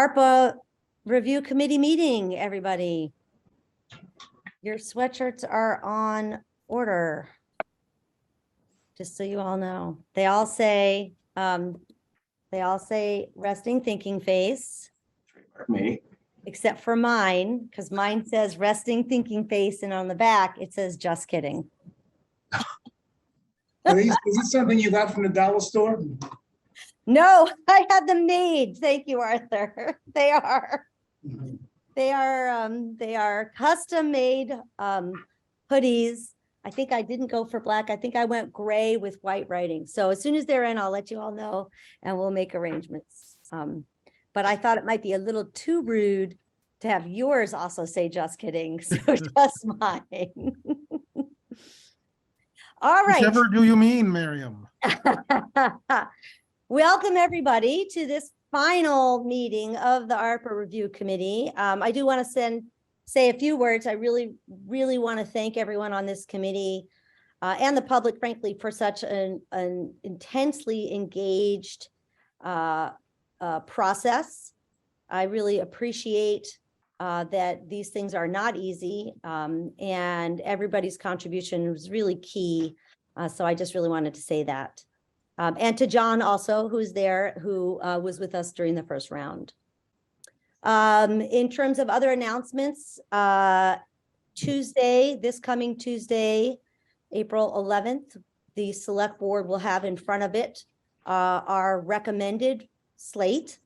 ARPA Review Committee meeting, everybody. Your sweatshirts are on order. Just so you all know, they all say resting thinking face. Me. Except for mine, because mine says resting thinking face, and on the back it says just kidding. Is this something you got from the dollar store? No, I had them made. Thank you, Arthur. They are. Mhm. They are custom made hoodies. I think I didn't go for black. I think I went gray with white writing. So as soon as they're in, I'll let you all know and we'll make arrangements. But I thought it might be a little too rude to have yours also say just kidding. So just mine. All right. Whichever do you mean, Miriam? Welcome everybody to this final meeting of the ARPA Review Committee. I do want to say a few words. I really want to thank everyone on this committee and the public, frankly, for such an intensely engaged process. I really appreciate that these things are not easy, and everybody's contribution was really key. So I just really wanted to say that. And to John also, who's there, who was with us during the first round. In terms of other announcements, this coming Tuesday, April 11th, the select board will have in front of it our recommended slate.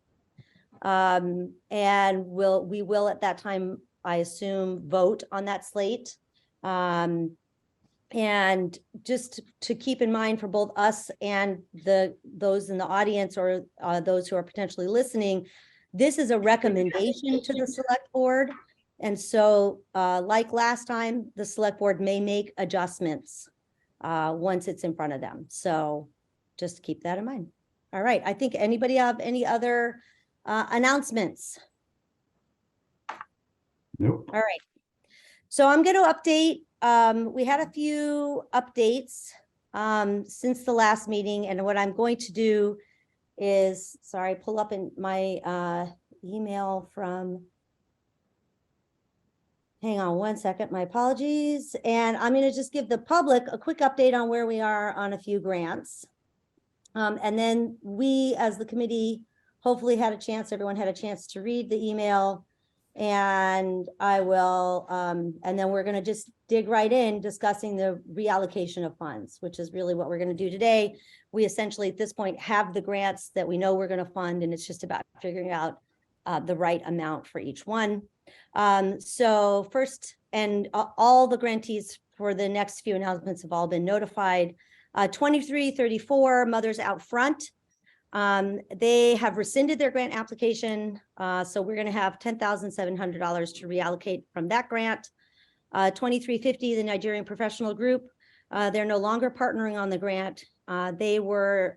And we will at that time, I assume, vote on that slate. And just to keep in mind for both us and those in the audience or those who are potentially listening, this is a recommendation to the select board. And so like last time, the select board may make adjustments once it's in front of them. So just keep that in mind. All right. I think anybody have any other announcements? Nope. All right. So I'm going to update. We had a few updates since the last meeting, and what I'm going to do is, sorry, pull up in my email from, hang on one second, my apologies. And I'm going to just give the public a quick update on where we are on a few grants. And then we, as the committee, hopefully everyone had a chance to read the email. And I will, and then we're going to just dig right in discussing the reallocation of funds, which is really what we're going to do today. We essentially at this point have the grants that we know we're going to fund, and it's just about figuring out the right amount for each one. So first, and all the grantees for the next few announcements have all been notified. 2334 Mothers Out Front. They have rescinded their grant application. So we're going to have $10,700 to reallocate from that grant. 2350, the Nigerian Professional Group. They're no longer partnering on the grant. They were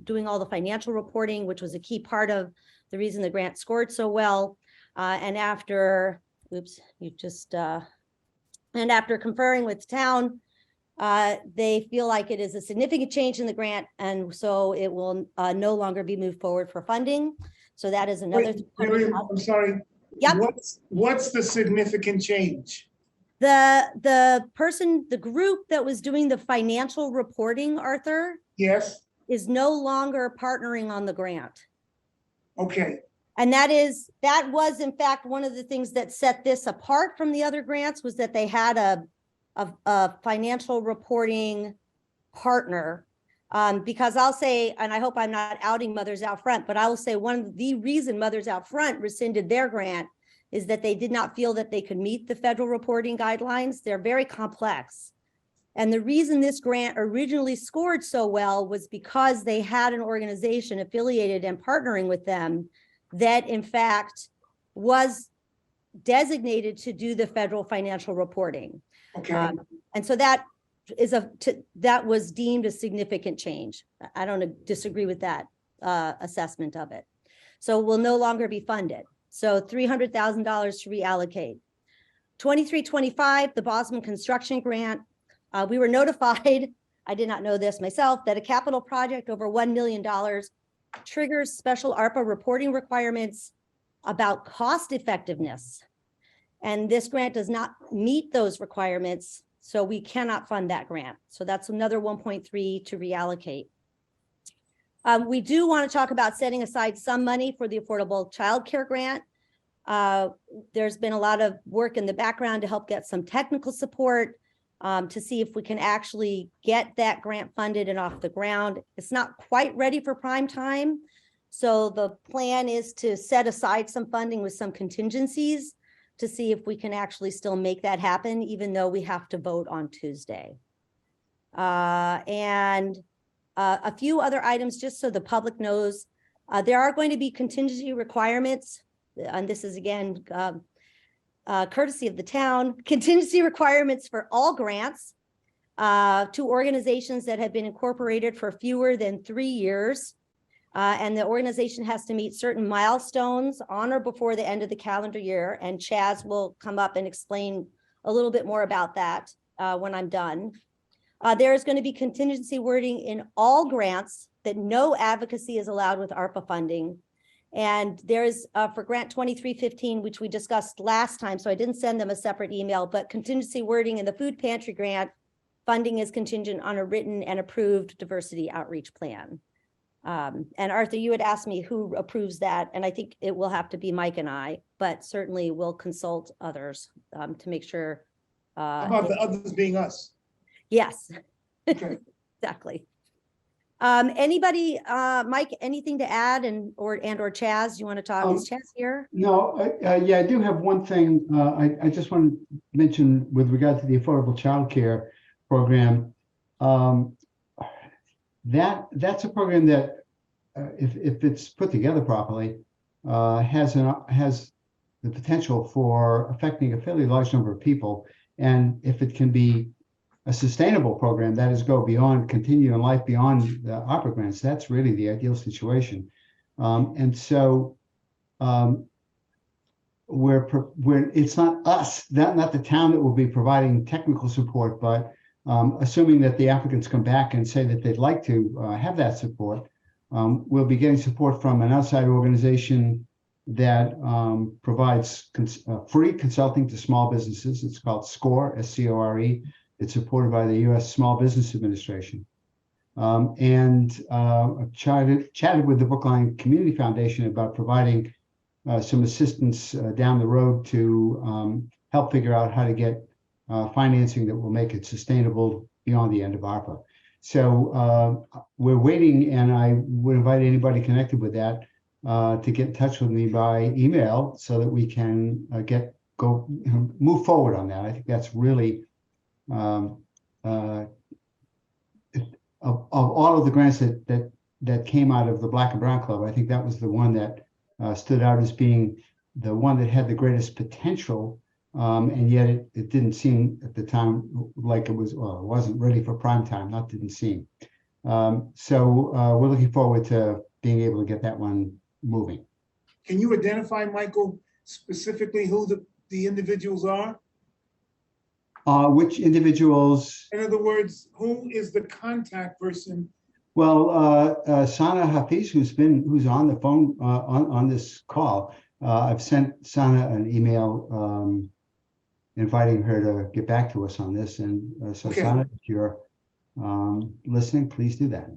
doing all the financial reporting, which was a key part of the reason the grant scored so well. And after, and after conferring with the town, they feel like it is a significant change in the grant, and so it will no longer be moved forward for funding. So that is another. Wait, I'm sorry. Yep. What's the significant change? The group that was doing the financial reporting, Arthur, Yes. is no longer partnering on the grant. Okay. And that was in fact one of the things that set this apart from the other grants, was that they had a financial reporting partner. Because I'll say, and I hope I'm not outing Mothers Out Front, but I will say one of the reason Mothers Out Front rescinded their grant is that they did not feel that they could meet the federal reporting guidelines. They're very complex. And the reason this grant originally scored so well was because they had an organization affiliated and partnering with them that in fact was designated to do the federal financial reporting. Okay. And so that was deemed a significant change. I don't disagree with that assessment of it. So it will no longer be funded. So $300,000 to reallocate. 2325, the Bosman Construction Grant. We were notified, I did not know this myself, that a capital project over $1 million triggers special ARPA reporting requirements about cost effectiveness. And this grant does not meet those requirements, so we cannot fund that grant. So that's another 1.3 to reallocate. We do want to talk about setting aside some money for the Affordable Childcare Grant. There's been a lot of work in the background to help get some technical support to see if we can actually get that grant funded and off the ground. It's not quite ready for prime time. So the plan is to set aside some funding with some contingencies to see if we can actually still make that happen, even though we have to vote on Tuesday. And a few other items, just so the public knows, there are going to be contingency requirements. And this is again, courtesy of the town, contingency requirements for all grants to organizations that have been incorporated for fewer than 3 years. And the organization has to meet certain milestones on or before the end of the calendar year. And Chaz will come up and explain a little bit more about that when I'm done. There is going to be contingency wording in all grants that no advocacy is allowed with ARPA funding. And there's for grant 2315, which we discussed last time, so I didn't send them a separate email, but contingency wording in the food pantry grant funding is contingent on a written and approved diversity outreach plan. And Arthur, you had asked me who approves that, and I think it will have to be Mike and I, but certainly we'll consult others to make sure. How about the others being us? Yes, Okay. exactly. Anybody, Mike, anything to add or Chaz, you want to talk? Is Chaz here? No, yeah, I do have one thing. I just want to mention with regard to the Affordable Child Care Program. That's a program that, if it's put together properly, has the potential for affecting a fairly large number of people. And if it can be a sustainable program, that is, go beyond, continue in life beyond the ARPA grants, that's really the ideal situation. And so it's not us, not the town that will be providing technical support, but assuming that the applicants come back and say that they'd like to have that support, we'll be getting support from an outside organization that provides free consulting to small businesses. It's called SCORE, S-C-O-R-E. It's supported by the U.S. Small Business Administration. I've chatted with the Brookline Community Foundation about providing some assistance down the road to help figure out how to get financing that will make it sustainable beyond the end of ARPA. So we're waiting, and I would invite anybody connected with that to get in touch with me by email so that we can move forward on that. I think that's really of all of the grants that came out of the Black and Brown Club, I think that was the one that stood out as being the one that had the greatest potential, and yet it didn't seem at the time like it wasn't ready for prime time. That didn't seem. So we're looking forward to being able to get that one moving. Can you identify, Michael, specifically who the individuals are? Which individuals? In other words, who is the contact person? Well, Sana Hafiz, who's on the phone on this call, I've sent Sana an email inviting her to get back to us on this. And so, okay. Sana, if you're listening, please do that.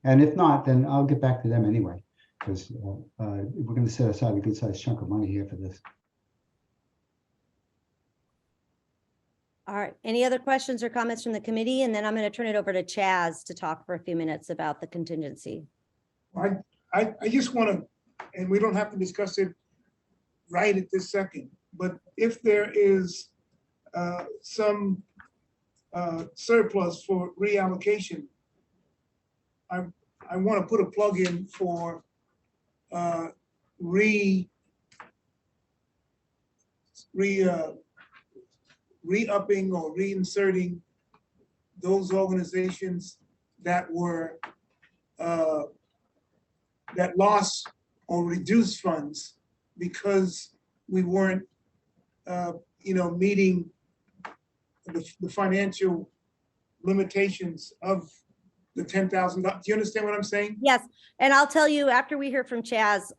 And if not, then I'll get back to them anyway, because we're going to set aside a good sized chunk of money here for this. All right. Any other questions or comments from the committee? And then I'm going to turn it over to Chaz to talk for a few minutes about the contingency. I just want to, and we don't have to discuss it right at this second, but if there is some surplus for reallocation, I want to put a plug in for re-upping or reinserting those organizations that were that lost or reduced funds because we weren't meeting the financial limitations of the $10,000. Do you understand what I'm saying? Yes, and I'll tell you, after we hear from Chaz,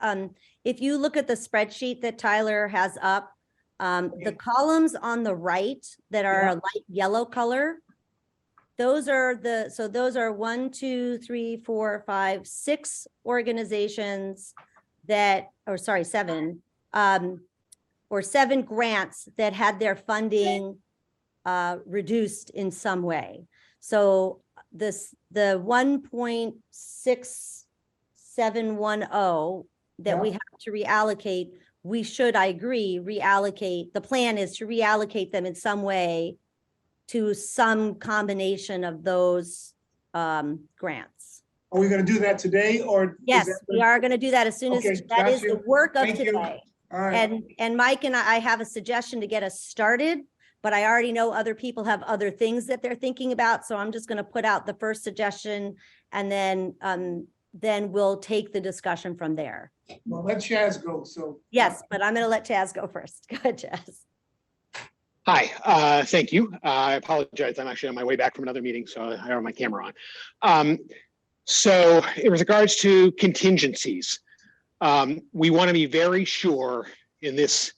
if you look at the spreadsheet that Tyler has up, the Okay. columns on the right that are Yeah. a light yellow color, those are those are 1, 2, 3, 4, 5, 6 organizations that, or sorry, 7, or 7 grants that had their funding reduced in some way. So the 1.6710 that we Yeah. have to reallocate, we should, I agree, reallocate. The plan is to reallocate them in some way to some combination of those grants. Are we gonna do that today or? is Yes, that- we are going to do that as soon as, Okay, that is got the you. work of Thank you. today. All right, And Mike and I have a suggestion to get us started, but I already know other people have other things that they're thinking about. So I'm just going to put out the first suggestion and then we'll take the discussion from there. well, let Chaz go, so. Yes, but I'm going to let Chaz go first. Go ahead, Chaz. Hi, thank you. I apologize. I'm actually on my way back from another meeting, so I have my camera on. So in regards to contingencies, we want to be very sure in this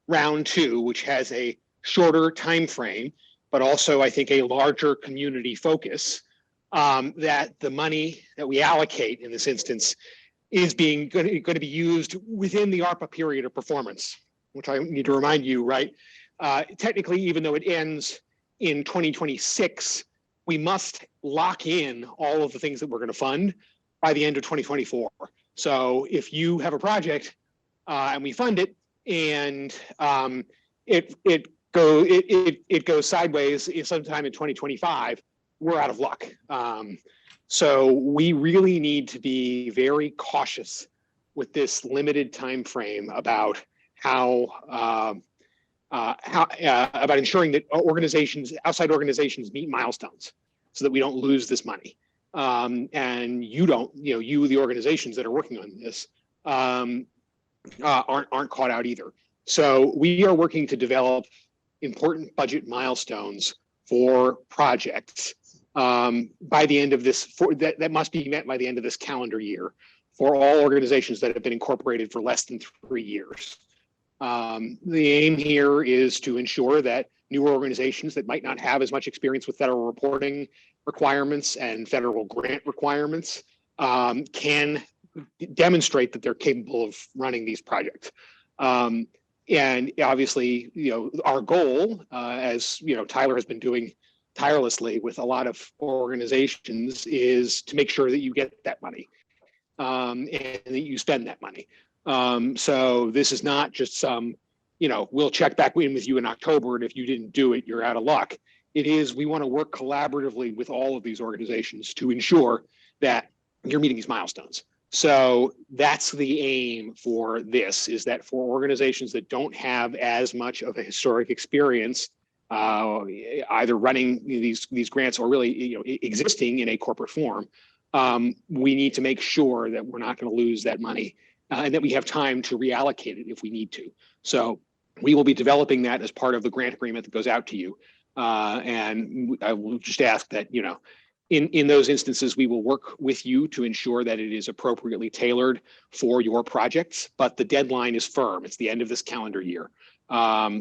round 2, which has a shorter time frame, but also I think a larger community focus, that the money that we allocate in this instance is going to be used within the ARPA period of performance, which I need to remind you, right? Technically, even though it ends in 2026, we must lock in all of the things that we're going to fund by the end of 2024. So if you have a project and we fund it and it goes sideways sometime in 2025, we're out of luck. So we really need to be very cautious with this limited time frame about how about ensuring that outside organizations meet milestones so that we don't lose this money. And you, the organizations that are working on this aren't caught out either. So we are working to develop important budget milestones for projects by the end of this, that must be met by the end of this calendar year for all organizations that have been incorporated for less than 3 years. The aim here is to ensure that newer organizations that might not have as much experience with federal reporting requirements and federal grant requirements can demonstrate that they're capable of running these projects. And obviously, our goal, as Tyler has been doing tirelessly with a lot of organizations, is to make sure that you get that money and that you spend that money. So this is not just some, we'll check back in with you in October, and if you didn't do it, you're out of luck. It is, we want to work collaboratively with all of these organizations to ensure that you're meeting these milestones. So that's the aim for this, is that for organizations that don't have as much of a historic experience, either running these grants or really existing in a corporate form, we need to make sure that we're not going to lose that money and that we have time to reallocate it if we need to. So we will be developing that as part of the grant agreement that goes out to you. And I will just ask that, in those instances, we will work with you to ensure that it is appropriately tailored for your projects, but the deadline is firm. It's the end of this calendar year.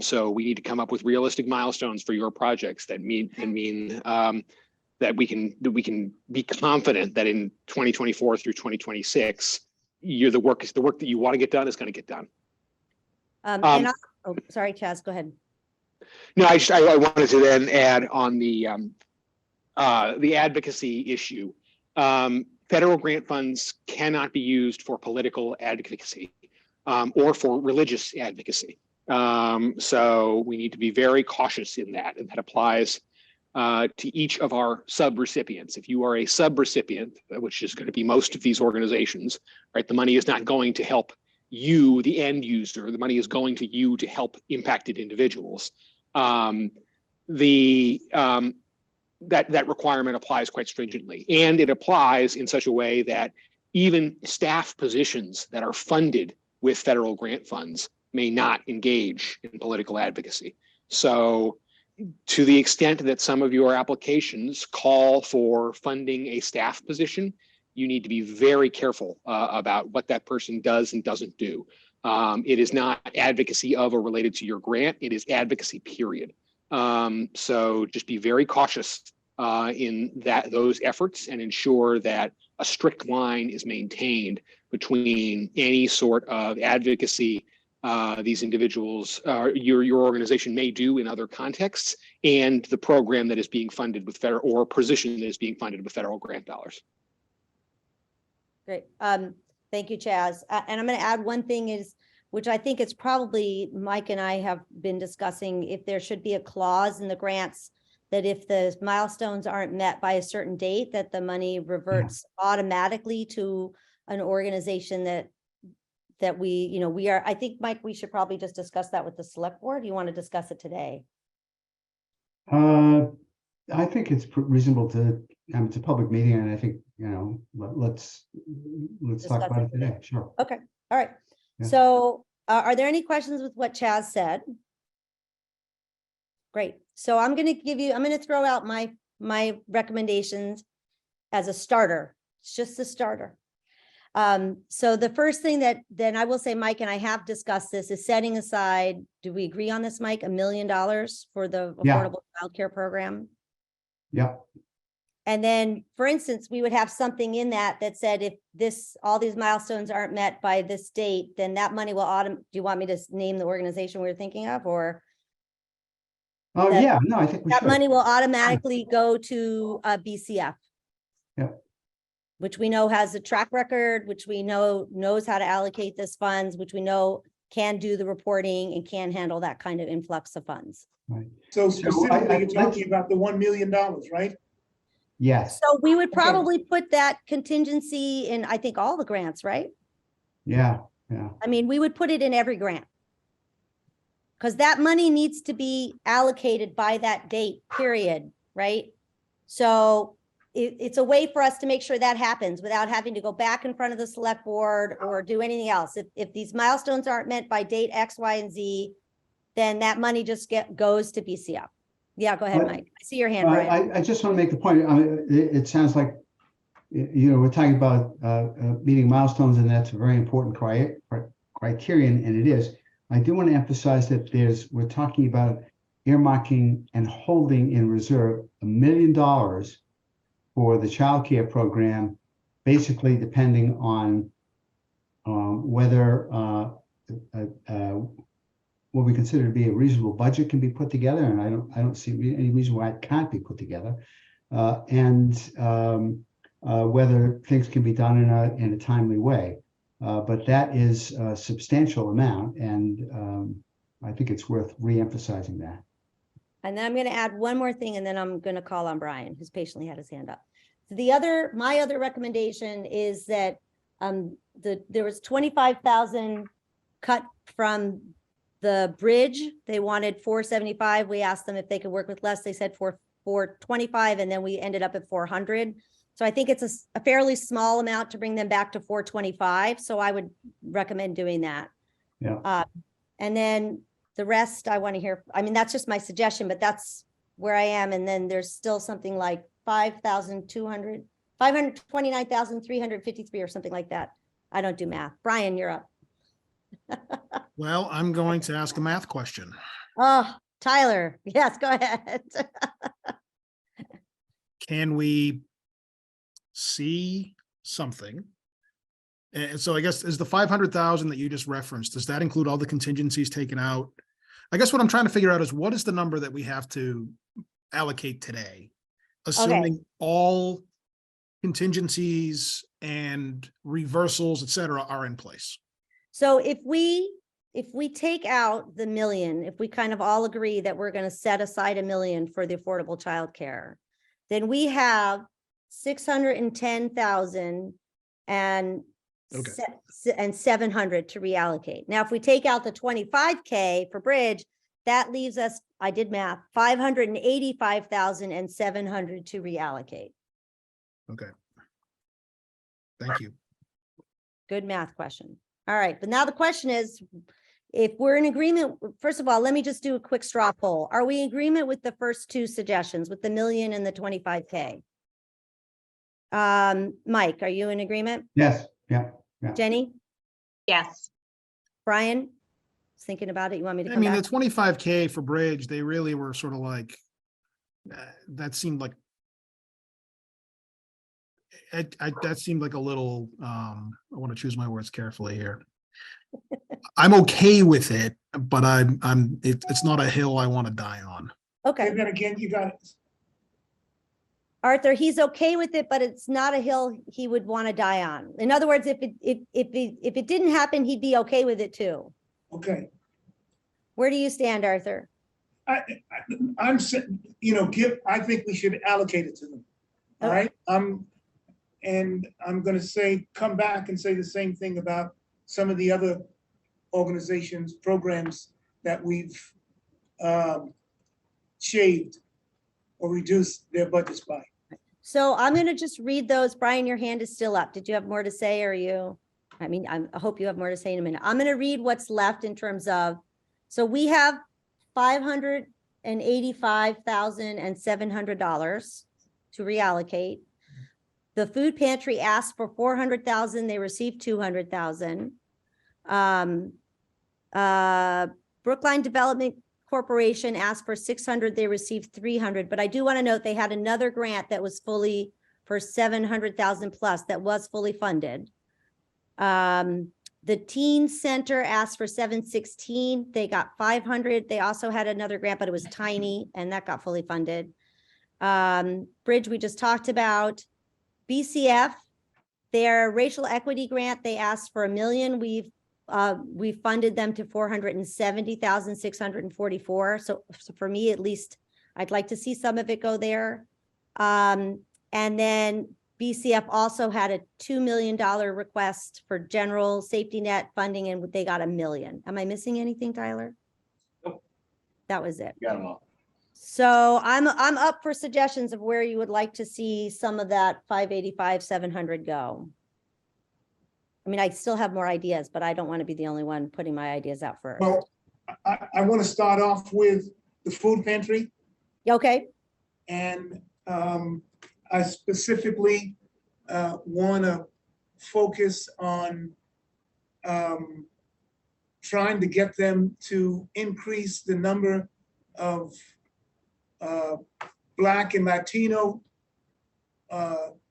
So we need to come up with realistic milestones for your projects that mean that we can be confident that in 2024 through 2026, the work that you want to get done is going to get done. Sorry, Chaz, go ahead. No, I wanted to then add on the advocacy issue. Federal grant funds cannot be used for political advocacy or for religious advocacy. So we need to be very cautious in that, and that applies to each of our sub-recipients. If you are a sub-recipient, which is going to be most of these organizations, right, the money is not going to help you, the end user. The money is going to you to help impacted individuals. That requirement applies quite stringently, and it applies in such a way that even staff positions that are funded with federal grant funds may not engage in political advocacy. So to the extent that some of your applications call for funding a staff position, you need to be very careful about what that person does and doesn't do. It is not advocacy of or related to your grant. It is advocacy, period. So just be very cautious in those efforts and ensure that a strict line is maintained between any sort of advocacy these individuals, your organization may do in other contexts, and the program that is being funded with federal, or position that is being funded with federal grant dollars. Great. Thank you, Chaz. And I'm going to add one thing is, which I think it's probably Mike and I have been discussing, if there should be a clause in the grants that if the milestones aren't met by a certain date, that the money reverts automatically to an organization that we are, I think, Mike, we should probably just discuss that with the select board. You want to discuss it today? I think it's reasonable to, it's a public meeting, and I think, let's talk about it today. Sure. Okay. All right. Yeah. So are there any questions with what Chaz said? Great. So I'm going to throw out my recommendations as a starter. It's just a starter. So the first thing that then I will say, Mike and I have discussed this, is setting aside, do we agree on this, Mike, $1 million for the affordable childcare program? Yeah. And then, for instance, we would have something in that said, if all these milestones aren't met by this date, then that money will do you want me to name the organization we're thinking of, or? Oh, yeah, no, I think we That should. money will automatically go to BCF. Yeah. Which we know has a track record, which we know knows how to allocate this funds, which we know can do the reporting and can handle that kind of influx of funds. Right. So specifically, you're talking about the $1 million, right? Yes. So we would probably put that contingency in, I think, all the grants, right? Yeah. Yeah. I mean, we would put it in every grant. Because that money needs to be allocated by that date, period, right? So it's a way for us to make sure that happens without having to go back in front of the select board or do anything else. If these milestones aren't met by date X, Y, and Z, then that money just goes to BCF. Yeah, go ahead, Mike. I see your hand, Brian. I just want to make the point. It sounds like, we're talking about meeting milestones, and that's a very important criterion, and it is. I do want to emphasize that we're talking about earmarking and holding in reserve $1 million for the child care program, basically depending on whether what we consider to be a reasonable budget can be put together, and I don't see any reason why it can't be put together, and whether things can be done in a timely way. But that is a substantial amount, and I think it's worth re-emphasizing that. And then I'm going to add one more thing, and then I'm going to call on Brian, who's patiently had his hand up. My other recommendation is that there was 25,000 cut from the bridge. They wanted 475. We asked them if they could work with less. They said 425, and then we ended up at 400. So I think it's a fairly small amount to bring them back to 425. So I would recommend doing that. Yeah. And then the rest I want to hear. I mean, that's just my suggestion, but that's where I am. And then there's still something like 529,353 or something like that. I don't do math. Brian, you're up. Well, I'm going to ask a math question. Oh, Tyler. Yes, go ahead. Can we see something? And so I guess is the 500,000 that you just referenced, does that include all the contingencies taken out? I guess what I'm trying to figure out is what is the number that we have to allocate today, assuming all contingencies and reversals, et cetera, are in place? So if we take out the $1 million, if we kind of all agree that we're going to set aside $1 million for the affordable childcare, then we have 610,000 and 700 to reallocate. Now, if we take out the 25K for bridge, that leaves us, I did math, 585,700 to reallocate. Okay. Thank you. Good math question. All right, but now the question is, if we're in agreement, first of all, let me just do a quick straw poll. Are we in agreement with the first two suggestions, with the million and the 25K? Mike, are you in agreement? Yes, yeah. Jenny, Yes. Brian? Was thinking about it. You want me to I come mean, the back? 25K for bridge, they really were sort of like, that seemed like that seemed like a little, I want to choose my words carefully here. I'm okay with it, but it's not a hill I want to die on. Okay, And then again, you got it. Arthur, he's okay with it, but it's not a hill he would want to die on. In other words, if it didn't happen, he'd be okay with it too. Okay. Where do you stand, Arthur? I'm, I think we should allocate it to them. All right, and I'm gonna say, come back and say the same thing about some of the other organizations, programs that we've shaved or reduced their budgets by. So I'm going to just read those. Brian, your hand is still up. Did you have more to say, or I hope you have more to say in a minute. I'm going to read what's left in terms of, so we have $585,700 to reallocate. The food pantry asked for 400,000. They received 200,000. Brookline Development Corporation asked for 600. They received 300. But I do want to note they had another grant that was fully for 700,000 plus that was fully funded. The Teen Center asked for 716. They got 500. They also had another grant, but it was tiny, and that got fully funded. Bridge, we just talked about. BCF, their racial equity grant, they asked for $1 million. We've funded them to 470,644. So for me, at least, I'd like to see some of it go there. And then BCF also had a $2 million request for general safety net funding, and they got $1 million. Am I missing anything, Tyler? Nope. That was it. Got them all. So I'm up for suggestions of where you would like to see some of that 585,700 go. I mean, I still have more ideas, but I don't want to be the only one putting my ideas out first. Well, I want to start off with the food pantry. Okay, And I specifically want to focus on trying to get them to increase the number of Black and Latino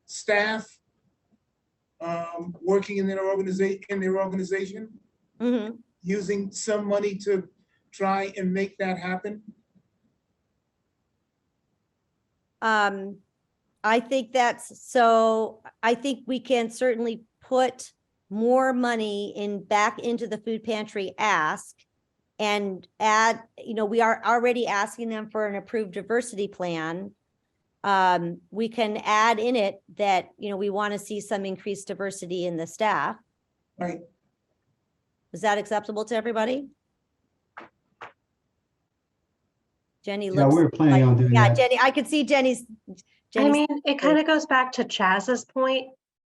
staff working in their organization, mhm. using some money to try and make that happen. I think I think we can certainly put more money back into the food pantry ask and add, we are already asking them for an approved diversity plan. We can add in it that, we want to see some increased diversity in the staff. Right. Is that acceptable to everybody? Jenny Yeah, looks. we were planning on doing Yeah, that. Jenny, I could see Jenny's. I mean, it kind of goes back to Chaz's point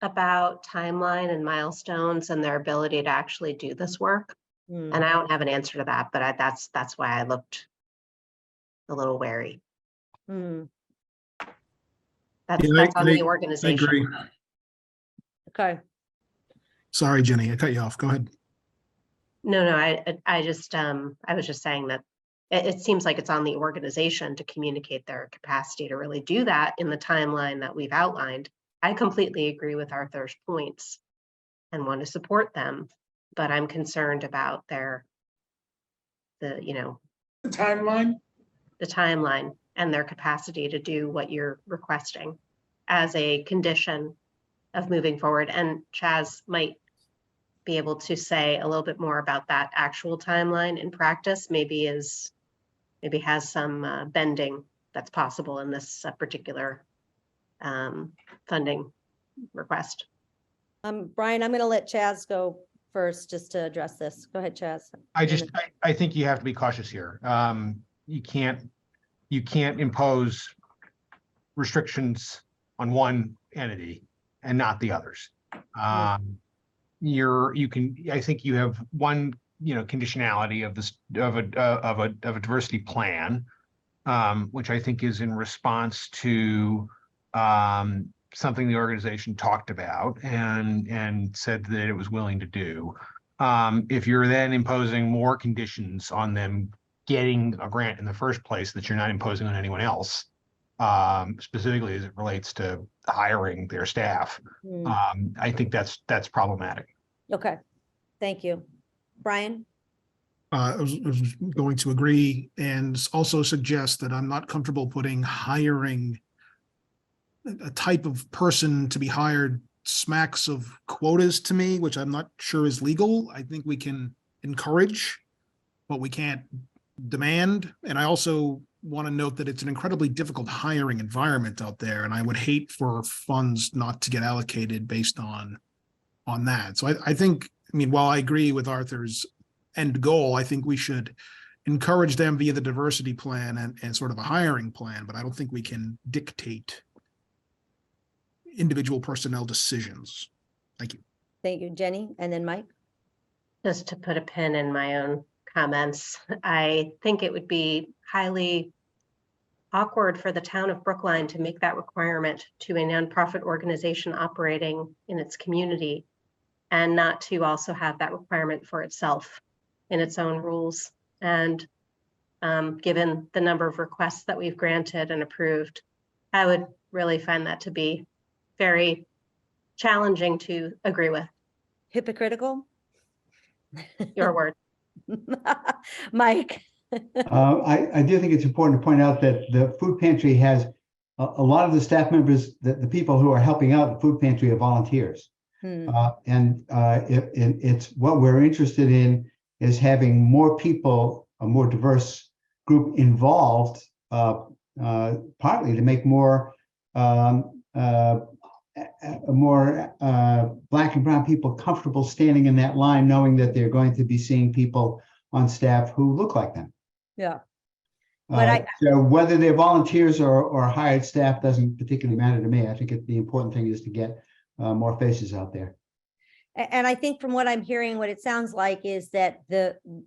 about timeline and milestones and their ability to actually do this work. Hmm. And I don't have an answer to that, but that's why I looked a little wary. Hmm. That's Yeah, on I the organization. agree. Okay. Sorry, Jenny, I cut you off. Go ahead. No, I just, I was just saying that it seems like it's on the organization to communicate their capacity to really do that in the timeline that we've outlined. I completely agree with Arthur's points and want to support them, but I'm concerned about the Timeline. timeline and their capacity to do what you're requesting as a condition of moving forward. And Chaz might be able to say a little bit more about that actual timeline in practice, maybe has some bending that's possible in this particular funding request. Brian, I'm going to let Chaz go first just to address this. Go ahead, Chaz. I think you have to be cautious here. You can't impose restrictions on one entity and not the others. I think you have one conditionality of this, of a diversity plan, which I think is in response to, something the organization talked about and said that it was willing to do. If you're then imposing more conditions on them getting a grant in the first place that you're not imposing on anyone else, specifically as it relates to hiring their staff, Hmm, I think that's problematic. Okay, thank you. Brian? I was going to agree and also suggest that I'm not comfortable putting hiring a type of person to be hired smacks of quotas to me, which I'm not sure is legal. I think we can encourage, but we can't demand. And I also want to note that it's an incredibly difficult hiring environment out there, and I would hate for funds not to get allocated based on that. So I think, I mean, while I agree with Arthur's end goal, I think we should encourage them via the diversity plan and sort of a hiring plan, but I don't think we can dictate individual personnel decisions. Thank you. Thank you, Jenny, and then Mike? Just to put a pin in my own comments, I think it would be highly awkward for the town of Brookline to make that requirement to a nonprofit organization operating in its community and not to also have that requirement for itself in its own rules. And given the number of requests that we've granted and approved, I would really find that to be very challenging to agree with. Hypocritical? Your word. Mike? I do think it's important to point out that the food pantry has a lot of the staff members, the people who are helping out the food pantry are volunteers. Hmm, It's what we're interested in is having more people, a more diverse group involved, partly to make more Black and brown people comfortable standing in that line, knowing that they're going to be seeing people on staff who look like them. Yeah. But So whether they're volunteers or hired staff doesn't particularly matter to me. I think the important thing is to get more faces out there. And I think from what I'm hearing, what it sounds like is that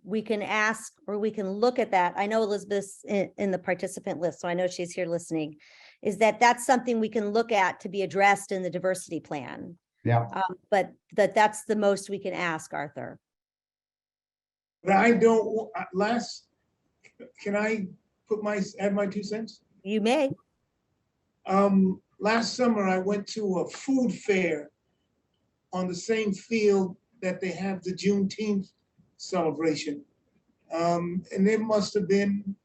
we can ask, or we can look at that. I know Elizabeth's in the participant list, so I know she's here listening, is that that's something we can look at to be addressed in the diversity plan. Yeah. But that's the most we can ask, Arthur. But I don't, can I add my 2 cents? You may. Last summer, I went to a food fair on the same field that they have the Juneteenth celebration. And there must have been,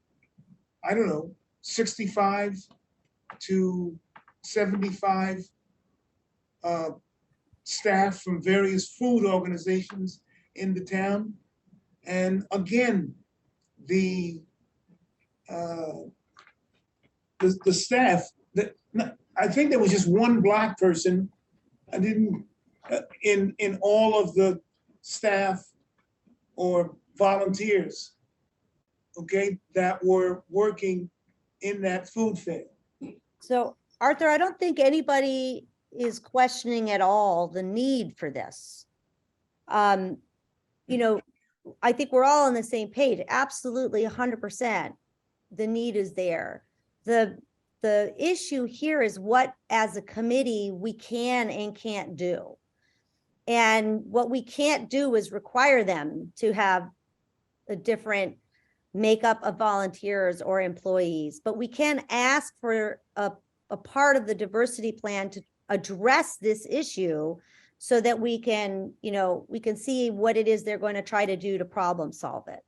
I don't know, 65 to 75 staff from various food organizations in the town. And again, the staff, I think there was just one Black person. I didn't, in all of the staff or volunteers, okay, that were working in that food fair. So Arthur, I don't think anybody is questioning at all the need for this. You know, I think we're all on the same page. Absolutely 100%. The need is there. The issue here is what, as a committee, we can and can't do. And what we can't do is require them to have a different makeup of volunteers or employees, but we can ask for a part of the diversity plan to address this issue so that we can, you know, we can see what it is they're going to try to do to problem solve it.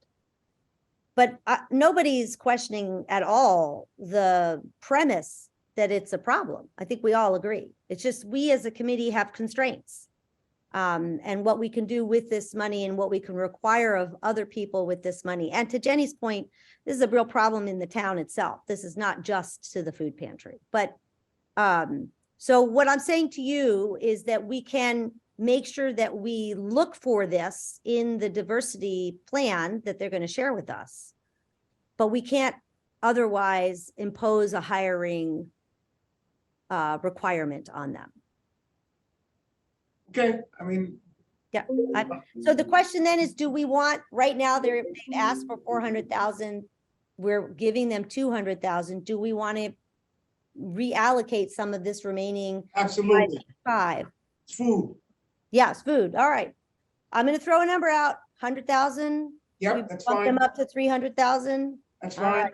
But nobody's questioning at all the premise that it's a problem. I think we all agree. It's just we as a committee have constraints. And what we can do with this money and what we can require of other people with this money. And to Jenny's point, this is a real problem in the town itself. This is not just to the food pantry. But so what I'm saying to you is that we can make sure that we look for this in the diversity plan that they're going to share with us. But we can't otherwise impose a hiring requirement on them. Okay, I mean, Yeah. So the question then is, do we want, right now, they've asked for 400,000. We're giving them 200,000. Do we want to reallocate some of this remaining Absolutely. 5? It's food. Yes, food. All right. I'm gonna throw a number out, 100,000. Yep, that's Bump them fine. up to 300,000. That's All fine. right.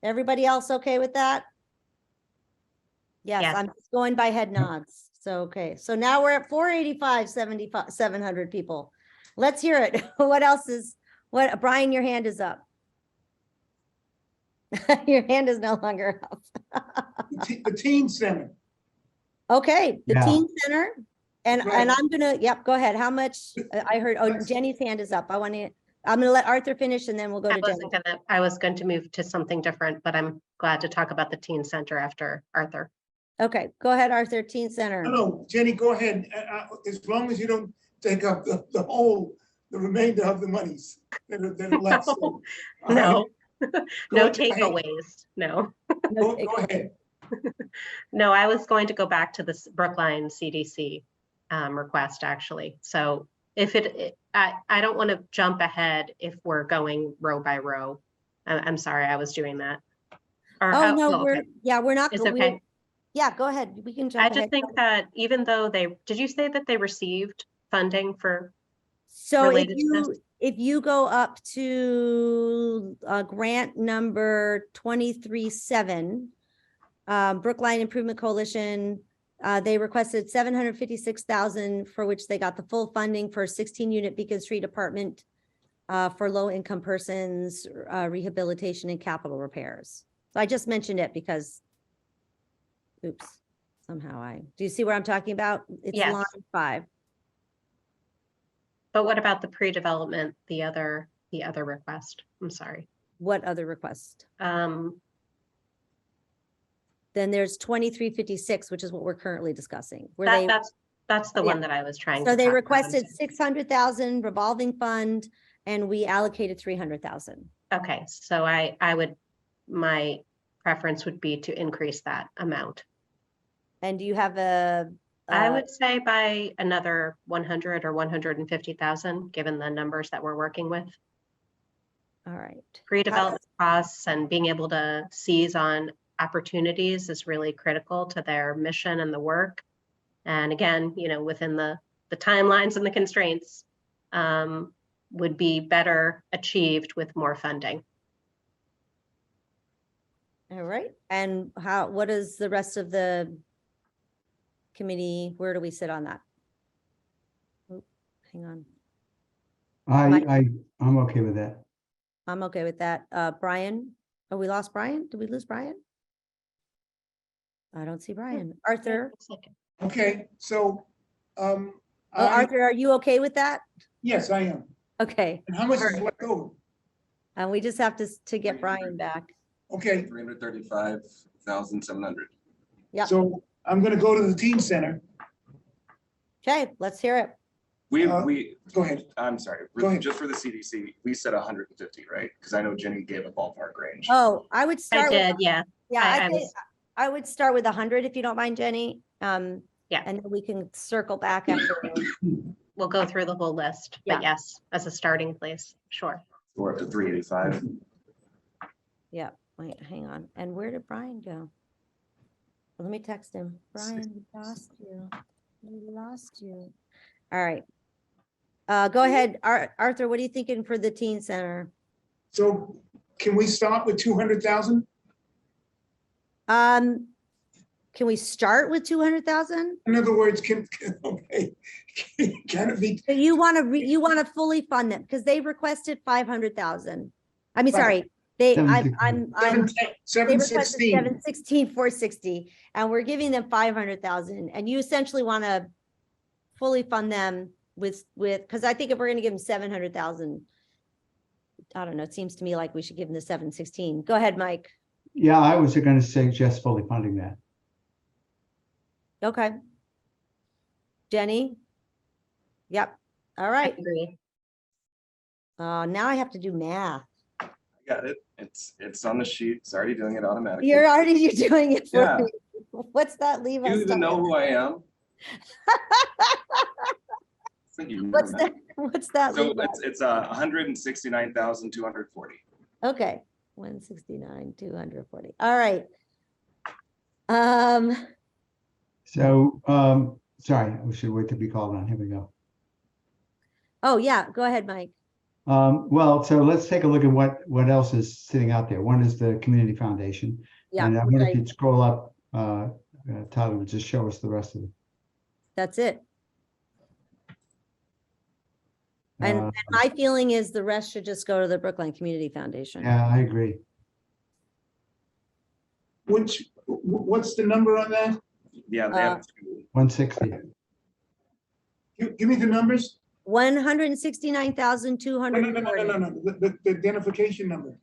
Everybody else okay with that? Yes, Yes. I'm just going by head nods. So, okay, so now we're at 485, 75, 700 people. Let's hear it. What else is, what, Brian, your hand is up. Your hand is no longer up. The teen center. Okay, the Yeah. teen center. And Right. I'm gonna, yep, go ahead. How much? I heard, oh, Let's- Jenny's hand is up. I'm gonna let Arthur finish and then we'll go to Jenny. I was going to move to something different, but I'm glad to talk about the teen center after Arthur. Okay, go ahead, Arthur, teen center. No, Jenny, go ahead. As long as you don't take up the remainder of the monies that are left. So, all right, No, no Go ahead. takeaways, no. No Go ahead. No, I was going to go back to this Brookline CDC request, actually. So if I don't want to jump ahead if we're going row by row. I'm sorry, I was doing that. Or Oh, how- no, okay. we're not. It's we're- okay. Yeah, go ahead. We can jump I ahead. just think that even though did you say that they received funding for, So related to this? if you go up to grant number 23-7, Brookline Improvement Coalition, they requested 756,000, for which they got the full funding for 16-unit Beacon Street apartment for low-income persons, rehabilitation and capital repairs. So I just mentioned it because, oops, somehow do you see what I'm talking about? It's Yes. line 5. but what about the pre-development, the other request? I'm sorry. What other request? Um, Then there's 2356, which is what we're currently discussing. Where they, that's the Yeah. one that I was trying to. so they talk about. requested 600,000 revolving fund and we allocated 300,000. Okay, so my preference would be to increase that amount. And do you have a? I would say by another 100 or 150,000, given the numbers that we're working with. All right. Pre-development costs and being able to seize on opportunities is really critical to their mission and the work. And again, within the timelines and the constraints, would be better achieved with more funding. All right. And what is the rest of the committee? Where do we sit on that? Oh, hang on. I'm okay with that. I'm okay with that. Brian? Oh, we lost Brian? Did we lose Brian? I don't see Brian. Arthur? Okay, so, Arthur, are you okay with that? yes, I am. Okay. And how much is left over? And we just have to get Brian back. Okay, 335,700. Yep. so I'm gonna go to the teen center. Okay, let's hear it. We, Uh, we, Go ahead. I'm sorry, Go ahead. just for the CDC, we said 150, right? Because I know Jenny gave a ballpark range. Oh, I would I start. with- did, yeah. Yeah, I was- I would start with 100 if you don't mind, Jenny. Yeah. And then we can circle back after. We'll go through the whole list, Yeah. but yes, as a starting place, sure. We're up to 385. Yeah, wait, hang on. And where did Brian go? Let me text him. Brian, we lost you. We lost you. All right. Go ahead, Arthur, what are you thinking for the teen center? So can we start with 200,000? Can we start with 200,000? In other words, okay, can it be, So you want to fully fund them because they requested 500,000. I mean, Right. sorry, they, $716. I'm, they requested 716? 716, 460, and we're giving them 500,000. And you essentially want to fully fund them with, because I think if we're going to give them 700,000, I don't know, it seems to me like we should give them the 716. Go ahead, Mike. Yeah, I was going to suggest fully funding that. Okay. Jenny? Yep. All I right. agree. Now I have to do math. I got it. It's on the sheet. It's already doing it automatically. You're doing it for Yeah. me. What's that leave us? You even know who I am. think you What's remember that? What's that? So leave us? it's 169,240. Okay, 169,240. All right. Um, So, sorry, we should wait to be called on. Here we go. oh yeah, go ahead, Mike. Well, so let's take a look at what else is sitting out there. One is the Community Foundation. Yeah, And I which wonder if you'd scroll up, Tyler, would just show us the rest of it. that's it. And Uh, my feeling is the rest should just go to the Brookline Community Foundation. Yeah, I agree. What's the number on that? Yeah, they have two. 160. Give me the numbers. 169,240. No. The identification number.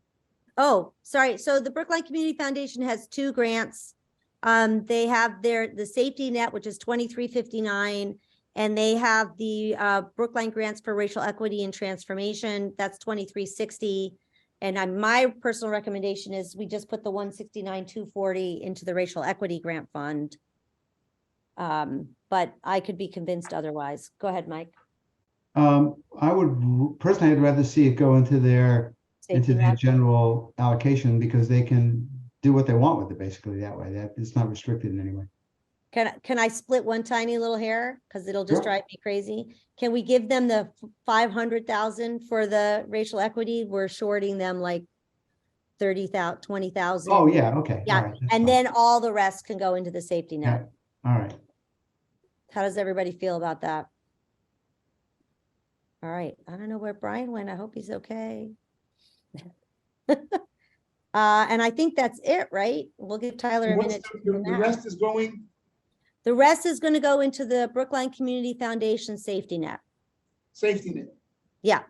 Oh, sorry. So the Brookline Community Foundation has two grants. They have the safety net, which is 2359, and they have the Brookline Grants for Racial Equity and Transformation. That's 2360. And my personal recommendation is we just put the 169,240 into the Racial Equity Grant Fund. But I could be convinced otherwise. Go ahead, Mike. I would personally, I'd rather see it go into their Safety their net. general allocation because they can do what they want with it basically that way. That it's not restricted in any way. Can I split one tiny little hair? Because it'll just Sure. drive me crazy. Can we give them the 500,000 for the racial equity? We're shorting them like 30,000, 20,000. Oh, yeah, okay. Yeah, all right, that's and fine. then all the rest can go into the safety Yeah, net. all right. How does everybody feel about that? All right, I don't know where Brian went. I hope he's okay. And I think that's it, right? We'll give Tyler a What's minute. to the do the that. rest is going, The rest is going to go into the Brookline Community Foundation safety net. safety net. Yeah,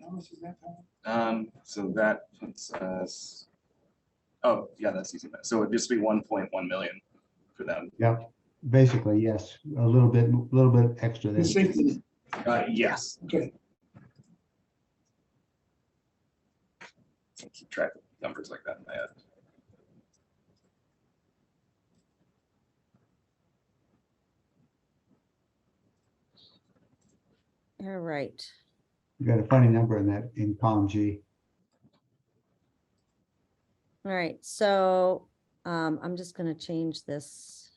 How much is that? Tom? So that puts us, oh, yeah, that's easy. So it'd just be 1.1 million for them. Yeah, basically, yes, a little bit extra there. The safety net, Yes. okay. Can't keep track of numbers like that in my head. all right. You got a funny number in column G. All right, so I'm just gonna change this.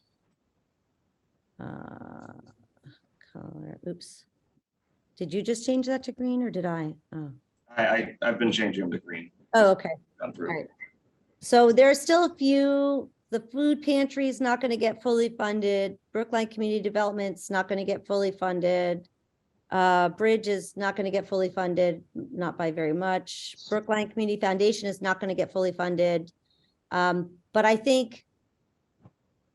Color, oops. Did you just change that to green or did I? Oh, I've been changing them to green. oh, okay. Gone through. All right. So there are still a few, the food pantry is not gonna get fully funded. Brookline Community Development's not gonna get fully funded. Bridge is not gonna get fully funded, not by very much. Brookline Community Foundation is not gonna get fully funded. But I think,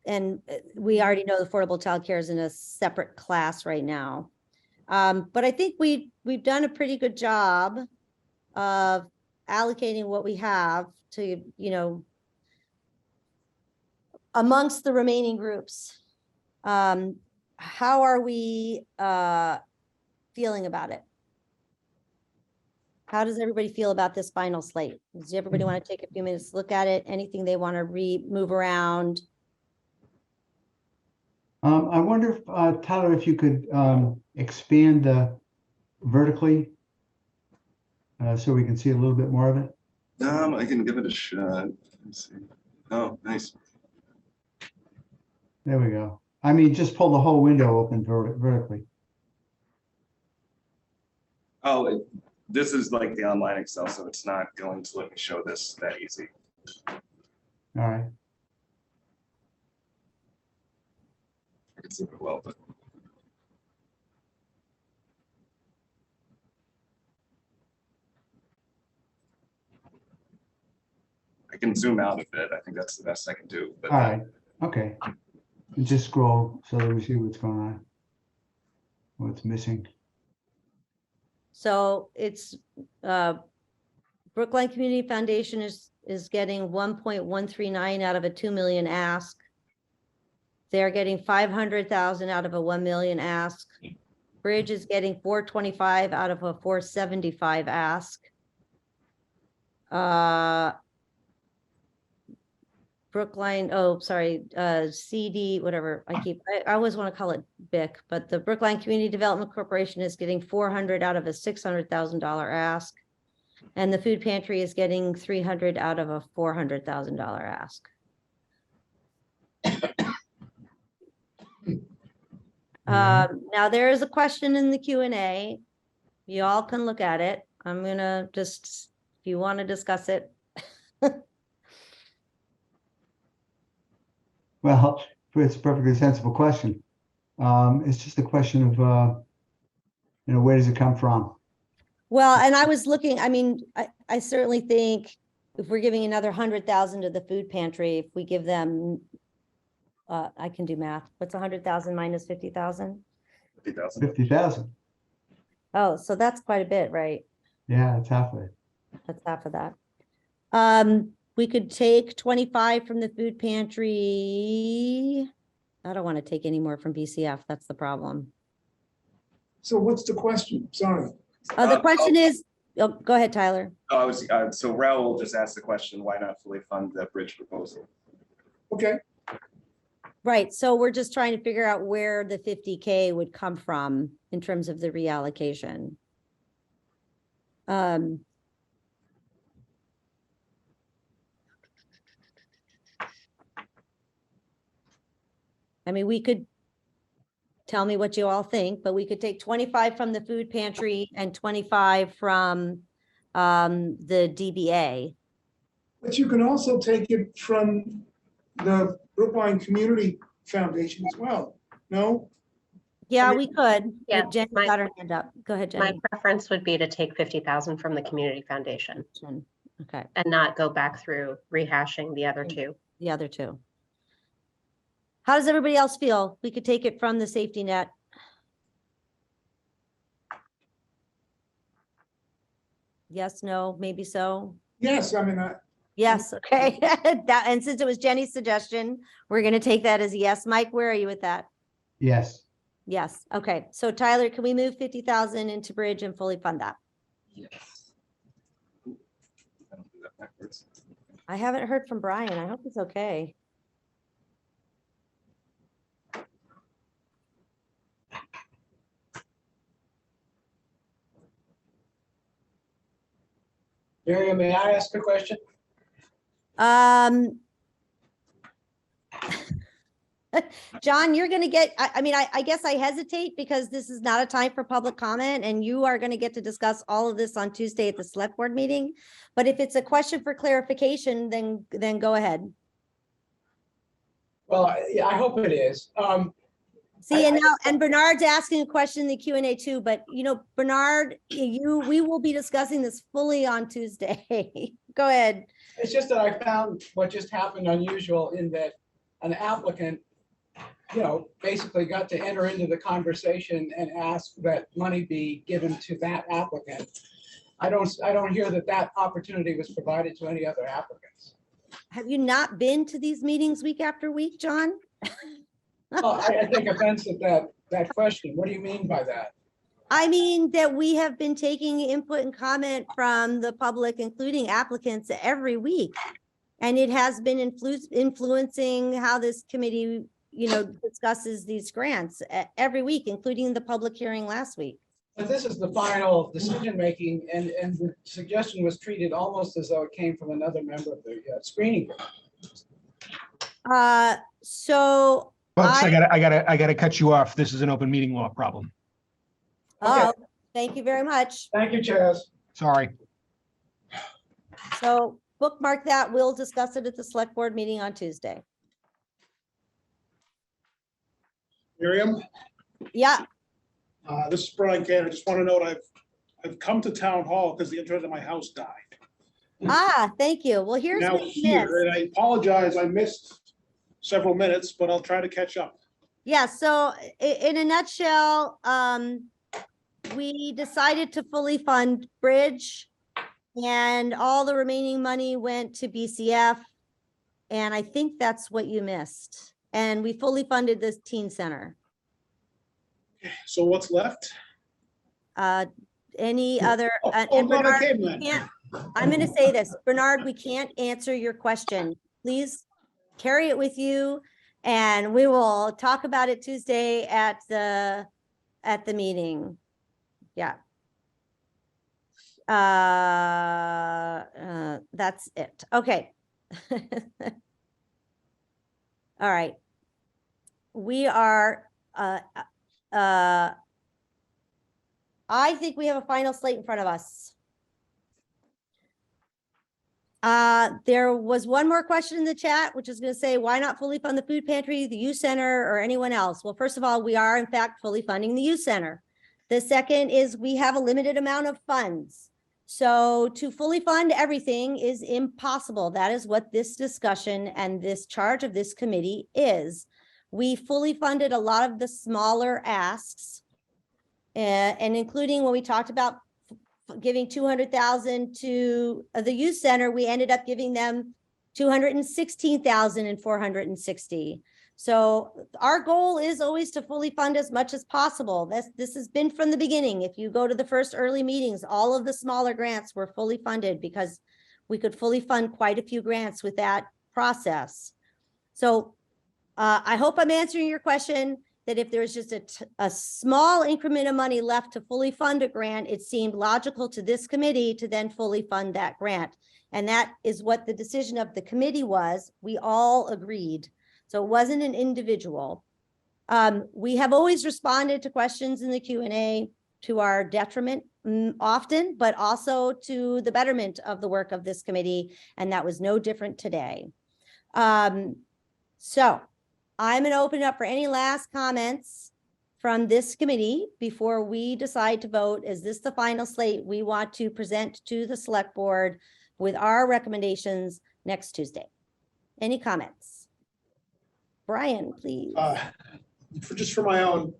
and we already know the affordable childcare is in a separate class right now. But I think we've done a pretty good job of allocating what we have to, amongst the remaining groups. How are we feeling about it? How does everybody feel about this final slate? Does everybody want to take a few minutes to look at it? Anything they want to move around? I wonder if, Tyler, if you could expand vertically so we can see a little bit more of it. I can give it a shot. Let's see. Oh, nice. There we go. I mean, just pull the whole window open vertically. Oh, this is like the online Excel, so it's not going to let me show this that easy. All right. I can zoom it well, but. I can zoom out a bit. I think that's the best I can do. But All right. Okay. And just scroll so that we see what's going on. What's missing. So it's Brookline Community Foundation is getting 1.139 out of a 2 million ask. They're getting 500,000 out of a 1 million ask. Bridge is getting 425 out of a 475 ask. Brookline, oh, sorry, CD, whatever, I always want to call it BIC, but the Brookline Community Development Corporation is getting 400 out of a $600,000 ask. And the food pantry is getting 300 out of a $400,000 ask. Now there is a question in the Q&A. You all can look at it. I'm gonna just, if you want to discuss it. Well, it's a perfectly sensible question. It's just a question of, where does it come from? Well, and I was looking, I mean, I certainly think if we're giving another 100,000 to the food pantry, if we give them, I can do math. What's 100,000 minus 50,000? 50,000. 50,000. Oh, so that's quite a bit, right? Yeah, it's halfway. That's half of that. We could take 25 from the food pantry. I don't want to take any more from BCF. That's the problem. So what's the question? Sorry. The question is, oh, go ahead, Tyler. Oh, I was, so Raul just asked the question, why not fully fund the bridge proposal? Okay, Right, so we're just trying to figure out where the 50K would come from in terms of the reallocation. I mean, we could, tell me what you all think, but we could take 25 from the food pantry and 25 from the DBA. but you can also take it from the Brookline Community Foundation as well, no? Yeah, we could. Yeah, Jenny my- got her hand up. Go ahead, My Jenny. preference would be to take 50,000 from the community foundation Okay, and not go back through rehashing the other two. the other two. How does everybody else feel? We could take it from the safety net. Yes, no, maybe so. Yes, I mean, Yes, okay. That, and since it was Jenny's suggestion, we're gonna take that as a yes. Mike, where are you with that? Yes. Yes, okay. So Tyler, can we move 50,000 into bridge and fully fund that? Yes. I don't do that backwards. I haven't heard from Brian. I hope it's okay. Miriam, may I ask a question? John, you're gonna get, I mean, I guess I hesitate because this is not a time for public comment and you are gonna get to discuss all of this on Tuesday at the select board meeting. But if it's a question for clarification, then go ahead. Well, yeah, I hope it is. See, and now, and Bernard's asking a question in the Q&A too, but Bernard, we will be discussing this fully on Tuesday. Go ahead. It's just that I found what just happened unusual in that an applicant, basically got to enter into the conversation and ask that money be given to that applicant. I don't hear that opportunity was provided to any other applicants. Have you not been to these meetings week after week, John? Well, I take offense at that question. What do you mean by that? I mean, that we have been taking input and comment from the public, including applicants, every week. And it has been influencing how this committee, discusses these grants every week, including the public hearing last week. But this is the final decision-making, and the suggestion was treated almost as though it came from another member of the screening group. So, Folks, I gotta cut you off. This is an open meeting law problem. oh, thank you very much. Thank you, Chaz. Sorry. So bookmark that. We'll discuss it at the select board meeting on Tuesday. Miriam, Yeah, this is Brian Cannon. I just want to note I've come to town hall because the internet at my house died. thank you. Well, here's Now what you here, missed. and I apologize, I missed several minutes, but I'll try to catch up. Yeah, so in a nutshell, we decided to fully fund bridge and all the remaining money went to BCF. And I think that's what you missed. And we fully funded this teen center. So what's left? Any other, Oh, and I'm glad I Bernard, came we then. can't- I'm gonna say this, Bernard, we can't answer your question. Please carry it with you, and we will talk about it Tuesday at the meeting. Yeah. That's it. Okay. All right. We are, I think we have a final slate in front of us. There was one more question in the chat, which is going to say, why not fully fund the food pantry, the youth center, or anyone else? Well, first of all, we are in fact fully funding the youth center. The second is we have a limited amount of funds. So to fully fund everything is impossible. That is what this discussion and this charge of this committee is. We fully funded a lot of the smaller asks, and including when we talked about giving 200,000 to the youth center, we ended up giving them 216,460. So our goal is always to fully fund as much as possible. This has been from the beginning. If you go to the first early meetings, all of the smaller grants were fully funded because we could fully fund quite a few grants with that process. So I hope I'm answering your question, that if there's just a small increment of money left to fully fund a grant, it seemed logical to this committee to then fully fund that grant. And that is what the decision of the committee was. We all agreed. So it wasn't an individual. We have always responded to questions in the Q&A to our detriment often, but also to the betterment of the work of this committee. And that was no different today. So I'm going to open it up for any last comments from this committee before we decide to vote. Is this the final slate we want to present to the select board with our recommendations next Tuesday? Any comments? Brian, please. For my own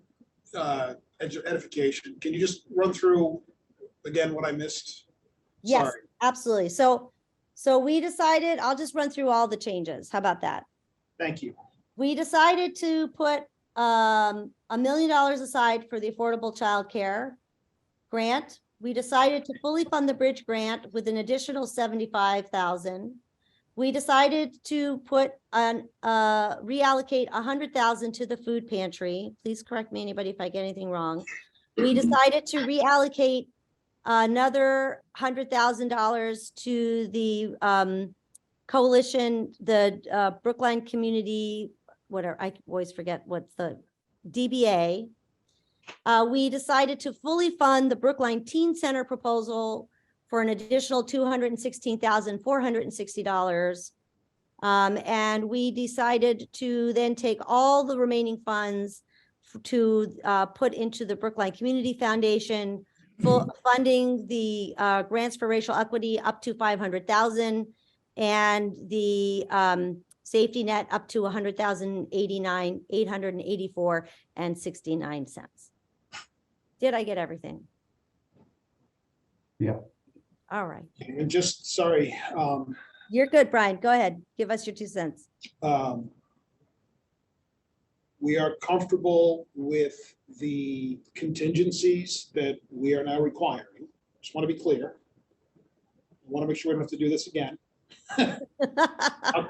edification, can you just run through again what I missed? Yes, Sorry. absolutely. So we decided, I'll just run through all the changes. How about that? Thank you. We decided to put $1 million aside for the affordable childcare grant. We decided to fully fund the bridge grant with an additional $75,000. We decided to put reallocate $100,000 to the food pantry. Please correct me, anybody, if I get anything wrong. We decided to reallocate another $100,000 to the coalition, the Brookline Community, whatever, I always forget what's the DBA. We decided to fully fund the Brookline Teen Center proposal for an additional $216,460. And we decided to then take all the remaining funds to put into the Brookline Community Foundation, funding the grants for racial equity up to $500,000 and the safety net up to $100,884.69. Did I get everything? Yeah. All right. And just, sorry, You're good, Brian. Go ahead. Give us your 2 cents. we are comfortable with the contingencies that we are now requiring. Just want to be clear. I want to make sure we don't have to do this again. Not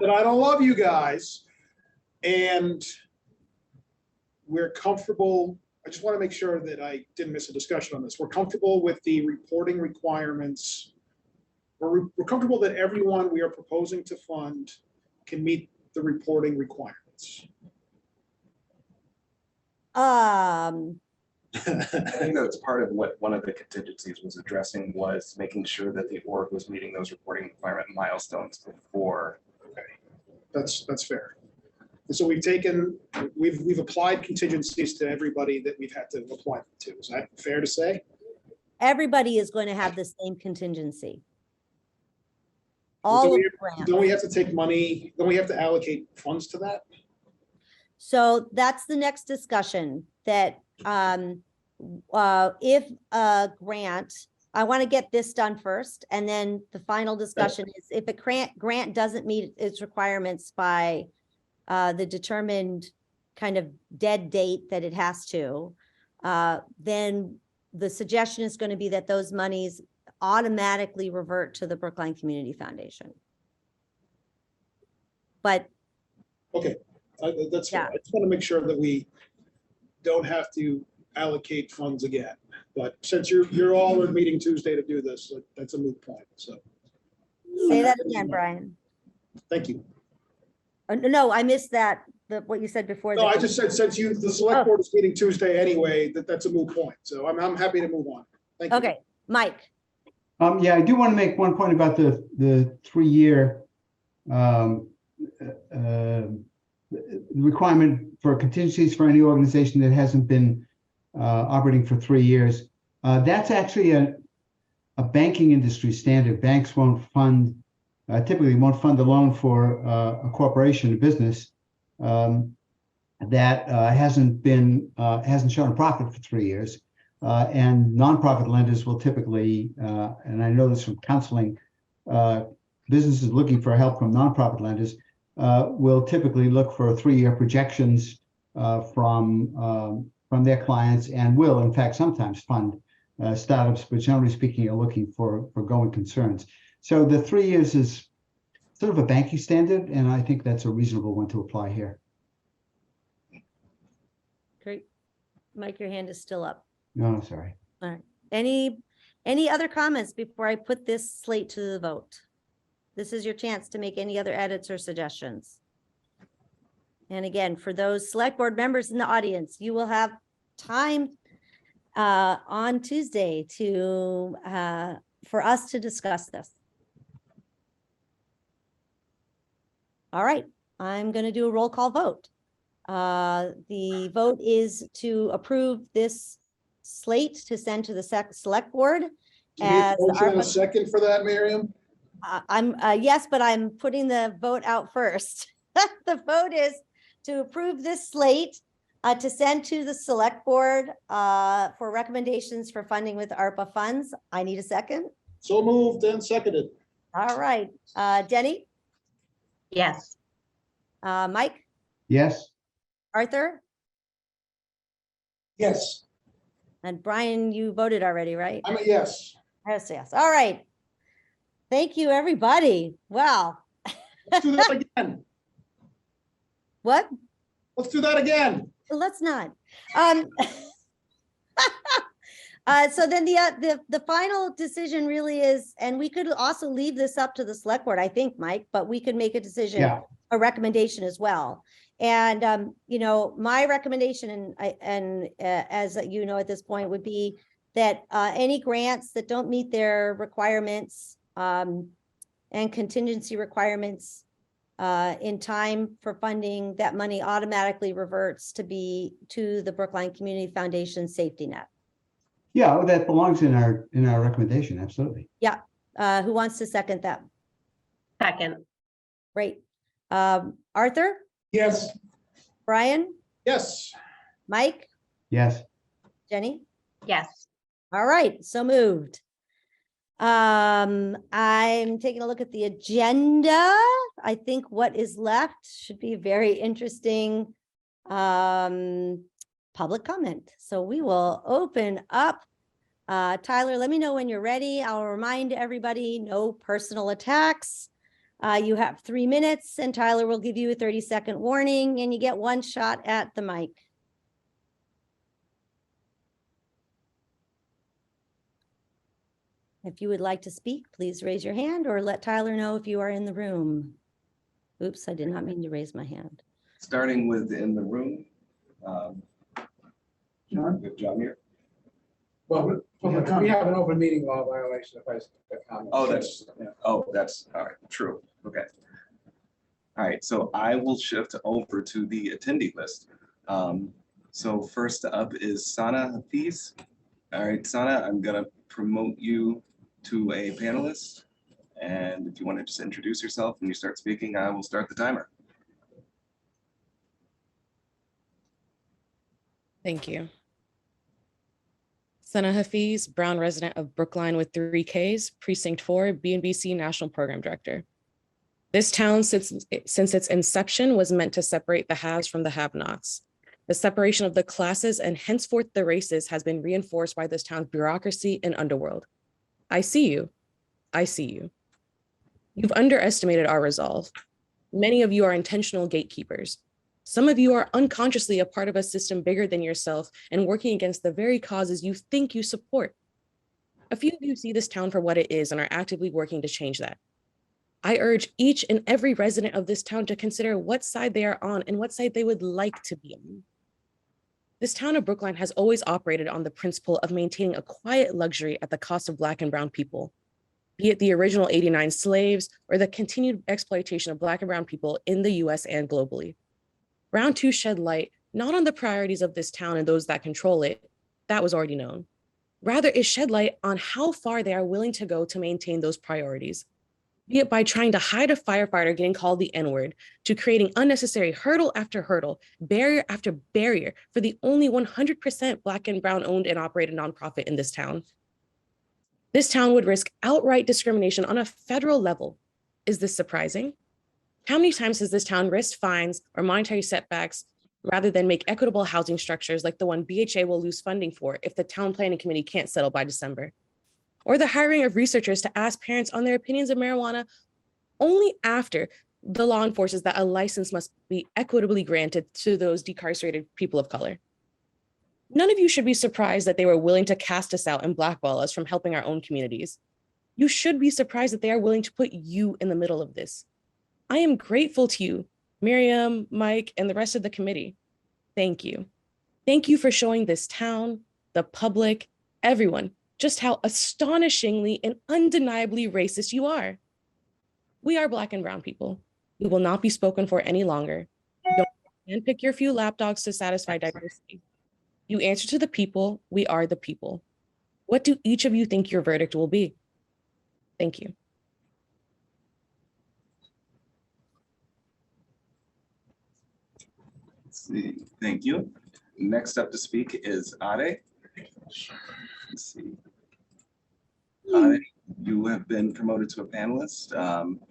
that I don't love you guys. And we're comfortable. I just want to make sure that I didn't miss a discussion on this. We're comfortable with the reporting requirements. We're comfortable that everyone we are proposing to fund can meet the reporting requirements. I think that's part of what one of the contingencies was addressing, was making sure that the org was meeting those reporting requirement milestones before. Okay, that's fair. And so we've applied contingencies to everybody that we've had to apply them to. Is that fair to say? Everybody is going to have the same contingency. All of the grants. Don't we have to take money? Don't we have to allocate funds to that? So that's the next discussion, that if a grant, I want to get this done first, and then the final discussion is if a grant doesn't meet its requirements by the determined kind of dead date that it has to, then the suggestion is going to be that those monies automatically revert to the Brookline Community Foundation. But Okay, that's fair. Yeah. I just want to make sure that we don't have to allocate funds again. But since you're all in meeting Tuesday to do this, that's a moot point. So Say that again, Brian. thank you. No, I missed that, what you said before. No, that- I just said, since the select board is meeting Tuesday anyway, that's a moot point. So I'm happy to move on. Thank you. Okay, Mike. Yeah, I do want to make one point about the 3-year requirement for contingencies for any organization that hasn't been operating for 3 years. That's actually a banking industry standard. Banks won't fund, typically won't fund a loan for a corporation, a business that hasn't shown a profit for 3 years. And nonprofit lenders will typically, and I know this from counseling, businesses looking for help from nonprofit lenders will typically look for 3-year projections from their clients, and will in fact sometimes fund startups, but generally speaking are looking for going concerns. So the 3 years is sort of a banking standard, and I think that's a reasonable one to apply here. Great. Mike, your hand is still up. No, sorry. All right. Any other comments before I put this slate to the vote? This is your chance to make any other edits or suggestions. And again, for those select board members in the audience, you will have time on Tuesday to for us to discuss this. All right, I'm going to do a roll call vote. The vote is to approve this slate to send to the select board. Do you need a As motion and a ARPA second for that, Miriam? I'm, yes, but I'm putting the vote out first. The vote is to approve this slate to send to the select board for recommendations for funding with ARPA funds. I need a second. So moved and seconded. All right, Jenny, Yes. Mike, Yes? Arthur, Yes. and Brian, you voted already, right? I'm a yes. Yes, yes. All right. Thank you, everybody. Wow. Let's do that again. What? Let's do that again. Let's not. So then the final decision really is, and we could also leave this up to the select board, I think, Mike, but we could make a decision, Yeah. a recommendation as well. And, you know, my recommendation, and as you know, at this point would be that any grants that don't meet their requirements and contingency requirements in time for funding, that money automatically reverts to the Brookline Community Foundation safety net. Yeah, well, that belongs in our recommendation, absolutely. Yeah. Who wants to second that? Second. Great. Arthur, Yes. Brian, Yes. Mike, Yes. Jenny? Yes. All right, so moved. I'm taking a look at the agenda. I think what is left should be very interesting public comment. So we will open up. Tyler, let me know when you're ready. I'll remind everybody, no personal attacks. You have 3 minutes, and Tyler will give you a 30-second warning, and you get 1 shot at the mic. If you would like to speak, please raise your hand or let Tyler know if you are in the room. Oops, I did not mean to raise my hand. Starting with in the room. John, we have John here. Well, we have an open meeting law violation if I comment. Oh, that's all right. True. Okay. All right. So I will shift over to the attendee list. So first up is Sana Hafiz. All right, Sana, I'm gonna promote you to a panelist. And if you want to just introduce yourself when you start speaking, I will start the timer. Thank you. Sana Hafiz, Brown resident of Brookline with 3 Ks, Precinct 4, BNBC National Program Director. This town, since its inception, was meant to separate the haves from the have-nots. The separation of the classes and henceforth the races has been reinforced by this town's bureaucracy and underworld. I see you. I see you. You've underestimated our resolve. Many of you are intentional gatekeepers. Some of you are unconsciously a part of a system bigger than yourself and working against the very causes you think you support. A few of you see this town for what it is and are actively working to change that. I urge each and every resident of this town to consider what side they are on and what side they would like to be on. This town of Brookline has always operated on the principle of maintaining a quiet luxury at the cost of Black and Brown people, be it the original 89 slaves or the continued exploitation of Black and Brown people in the US and globally. Round 2 shed light not on the priorities of this town and those that control it, that was already known. Rather, it shed light on how far they are willing to go to maintain those priorities, be it by trying to hide a firefighter getting called the N-word, to creating unnecessary hurdle after hurdle, barrier after barrier for the only 100% Black and Brown owned and operated nonprofit in this town. This town would risk outright discrimination on a federal level. Is this surprising? How many times has this town risked fines or monetary setbacks rather than make equitable housing structures like the one BHA will lose funding for if the town planning committee can't settle by December? Or the hiring of researchers to ask parents on their opinions of marijuana only after the law enforces that a license must be equitably granted to those decarcerated people of color. None of you should be surprised that they were willing to cast us out and blackball us from helping our own communities. You should be surprised that they are willing to put you in the middle of this. I am grateful to you, Miriam, Mike, and the rest of the committee. Thank you. Thank you for showing this town, the public, everyone, just how astonishingly and undeniably racist you are. We are Black and Brown people. We will not be spoken for any longer. Don't handpick your few lapdogs to satisfy diversity. You answer to the people. We are the people. What do each of you think your verdict will be? Thank you. Let's see. Thank you. Next up to speak is Ade. Let's see. Ade, you have been promoted to a panelist.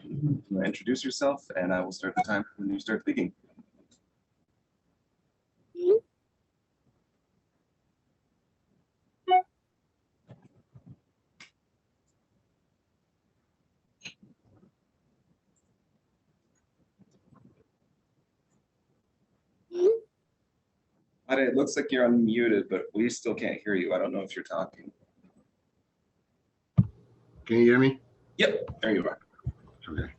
You want to introduce yourself, and I will start the time when you start speaking. Ade, it looks like you're unmuted, but we still can't hear you. I don't know if you're talking. Can you hear me? Yep, there you are. Okay.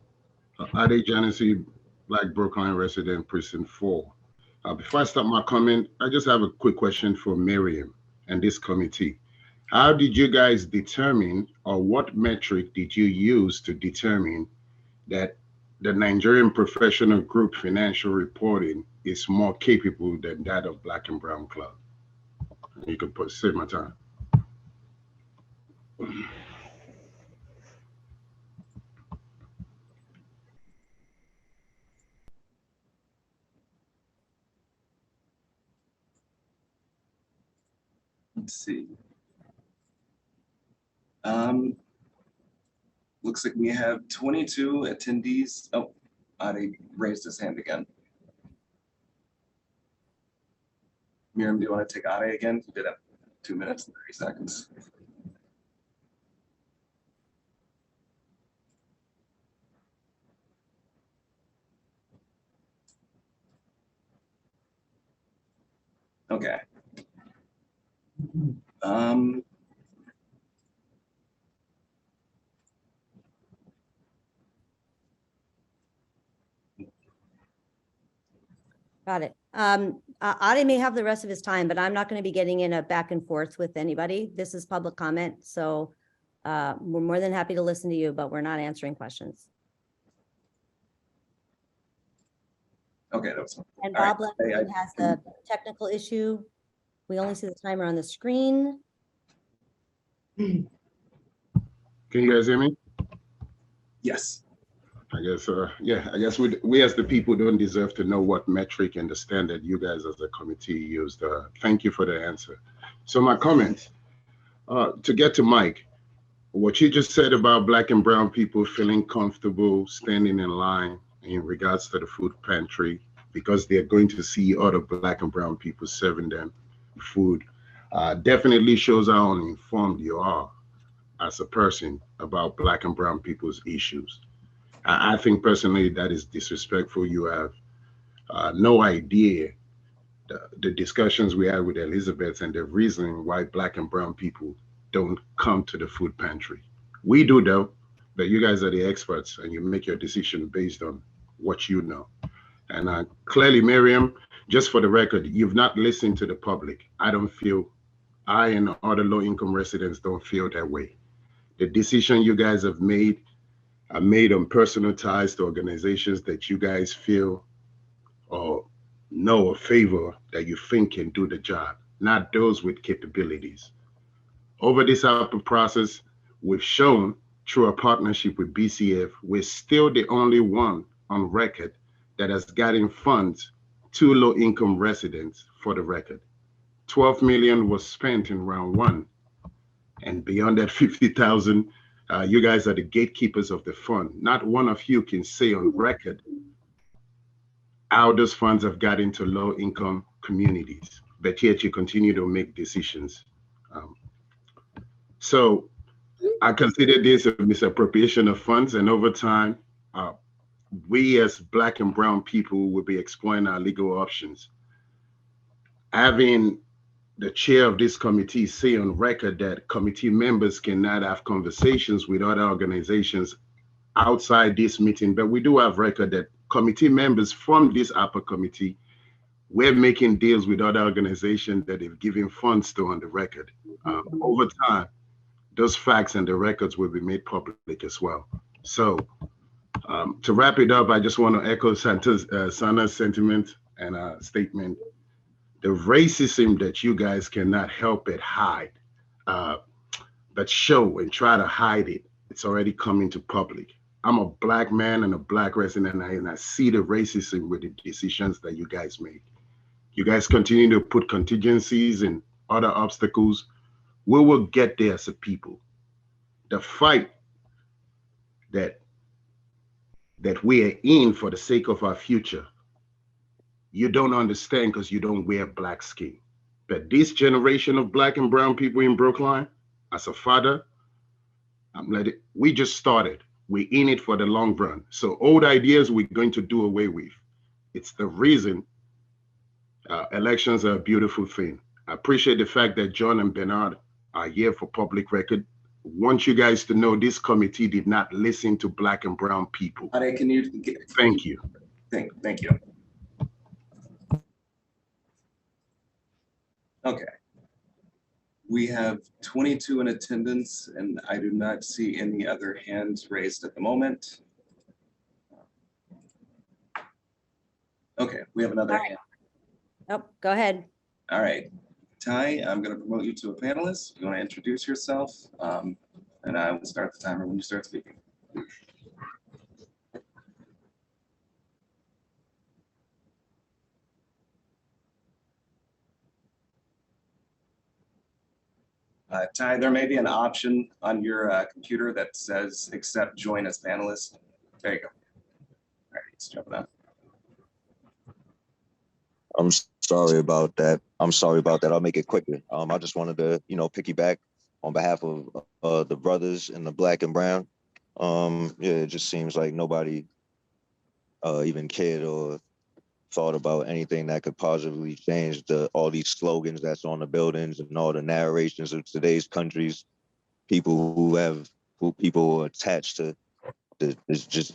Ade Janisi, Black Brookline resident, precinct 4. Before I start my comment, I just have a quick question for Miriam and this committee. How did you guys determine, or what metric did you use to determine that the Nigerian Professional Group financial reporting is more capable than that of Black and Brown Club? You can save my time. Let's see. Looks like we have 22 attendees. Oh, Ade raised his hand again. Miriam, do you want to take Ade again? You did have 2 minutes and 30 seconds. Okay. Got it. Ade may have the rest of his time, but I'm not going to be getting in a back and forth with anybody. This is public comment, so we're more than happy to listen to you, but we're not answering questions. Okay, that was. And All right. Bob Hey, Levin has a technical issue. We only see the timer on the screen. Can you guys hear me? Yes. I guess, yeah, I guess we as the people don't deserve to know what metric and the standard you guys as a committee used. Thank you for the answer. So my comment, to get to Mike, what you just said about Black and Brown people feeling comfortable standing in line in regards to the food pantry because they're going to see other Black and Brown people serving them food, definitely shows how uninformed you are as a person about Black and Brown people's issues. I think personally that is disrespectful. You have no idea the discussions we had with Elizabeth and the reasoning why Black and brown people don't come to the food pantry. We do though, but you guys are the experts and you make your decision based on what you know. And clearly, Miriam, just for the record, you've not listened to the public. I and other low-income residents don't feel that way. The decision you guys have made are made on personal ties to organizations that you guys feel or know or favor that you think can do the job, not those with capabilities. Over this ARPA process, we've shown through a partnership with BCF, we're still the only one on record that has gotten funds to low-income residents. For the record, 12 million was spent in round one, and beyond that 50,000, you guys are the gatekeepers of the fund. Not one of you can say on record how those funds have got into low-income communities, but yet you continue to make decisions. So I consider this a misappropriation of funds, and over time, we as Black and brown people will be exploring our legal options. Having the chair of this committee say on record that committee members cannot have conversations with other organizations outside this meeting, but we do have record that committee members from this ARPA committee, we're making deals with other organizations that they've given funds to on the record. Over time, those facts and the records will be made public as well. So to wrap it up, I just want to echo Sana's sentiment and statement. The racism that you guys cannot help but hide, but show and try to hide it, it's already coming to public. I'm a Black man and a Black resident, and I see the racism with the decisions that you guys make. You guys continue to put contingencies and other obstacles. We will get there as a people. The fight that we are in for the sake of our future, you don't understand because you don't wear Black skin. But this generation of Black and brown people in Brookline, as a father, we just started. We're in it for the long run. So old ideas we're going to do away with. It's the reason elections are a beautiful thing. I appreciate the fact that John and Bernard are here for public record. Want you guys to know this committee did not listen to Black and brown people. Can you Thank you. Thank you. Okay. We have 22 in attendance, and I do not see any other hands raised at the moment. Okay, we have another hand. Oh, go ahead. All right. Ty, I'm going to promote you to a panelist. You want to introduce yourself? And I will start the timer when you start speaking. Ty, there may be an option on your computer that says accept join as panelist. There you go. All right, let's jump it up. I'm sorry about that. I'll make it quicker. I just wanted to, piggyback on behalf of the brothers in the Black and brown. Yeah, it just seems like nobody even cared or thought about anything that could positively change all these slogans that's on the buildings and all the narrations of today's countries. People people attached to this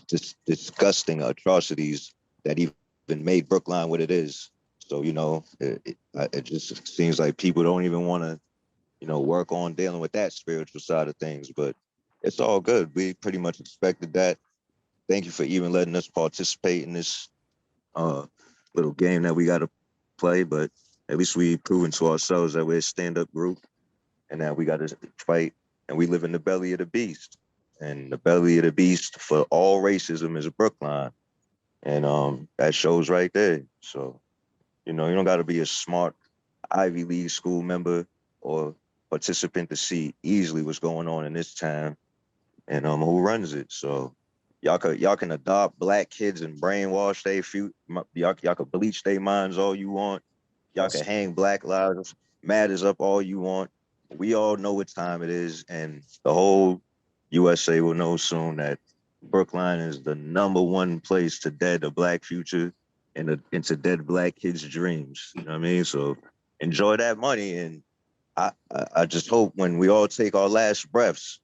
disgusting atrocities that even made Brookline what it is. So, it just seems like people don't even want to, work on dealing with that spiritual side of things, but it's all good. We pretty much expected that. Thank you for even letting us participate in this little game that we got to play, but at least we've proven to ourselves that we're a stand-up group and that we got to fight, and we live in the belly of the beast. And the belly of the beast for all racism is Brookline. And that shows right there. So, you don't got to be a smart Ivy League school member or participant to see easily what's going on in this town and who runs it. So y'all can adopt Black kids and brainwash y'all can bleach their minds all you want. Y'all can hang Black Lives Matters up all you want. We all know what time it is, and the whole USA will know soon that Brookline is the #1 place to dead a Black future and into dead Black kids' dreams. You know what I mean? So enjoy that money. And I just hope when we all take our last breaths,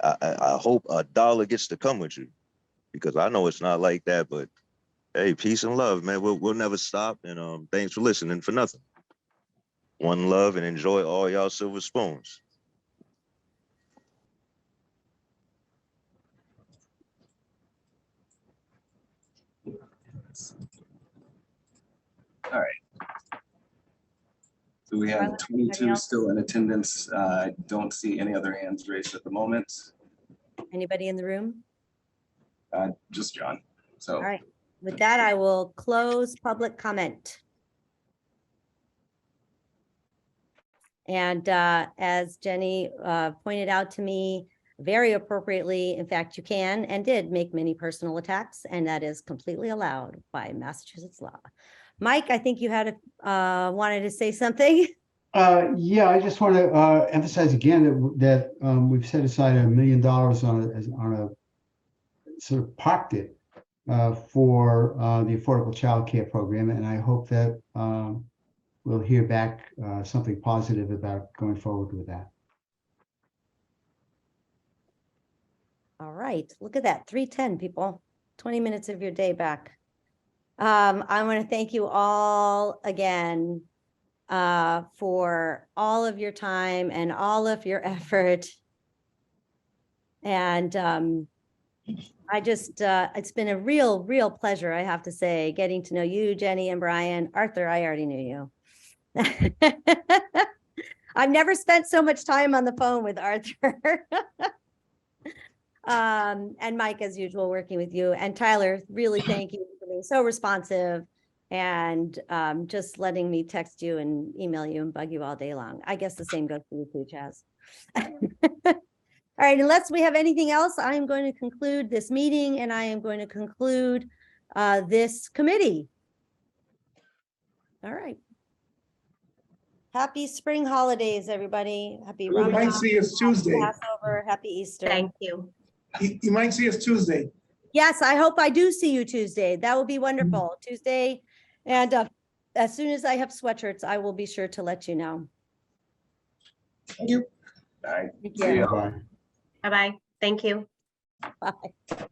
I hope a dollar gets to come with you, because I know it's not like that. But hey, peace and love, man. We'll never stop. And thanks for listening for nothing. One love, and enjoy all y'all silver spoons. All right. So we have 22 still in attendance. I don't see any other hands raised at the moment. Anybody in the room? Just John. So. All right. With that, I will close public comment. And as Jenny pointed out to me very appropriately, in fact, you can and did make many personal attacks, and that is completely allowed by Massachusetts law. Mike, I think you had wanted to say something. Yeah, I just want to emphasize again that we've set aside $1 million on a sort of parked it for the Affordable Child Care Program, and I hope that we'll hear back something positive about going forward with that. All right, look at that, 3:10 people, 20 minutes of your day back. I want to thank you all again for all of your time and all of your effort. And I just, it's been a real pleasure, I have to say, getting to know you, Jenny and Brian. Arthur, I already knew you. I've never spent so much time on the phone with Arthur. And Mike, as usual, working with you. And Tyler, really thank you for being so responsive and just letting me text you and email you and bug you all day long. I guess the same goes for you too, Chaz. All right, unless we have anything else, I am going to conclude this meeting, and I am going to conclude this committee. All right. Happy spring holidays, everybody. Happy You might see us Tuesday. Passover, happy Easter. Thank you. You might see us Tuesday. Yes, I hope I do see you Tuesday. That would be wonderful. Tuesday. And as soon as I have sweatshirts, I will be sure to let you know. Thank you. All right. Thank See you. ya. Bye. Bye-bye. Thank you. Bye.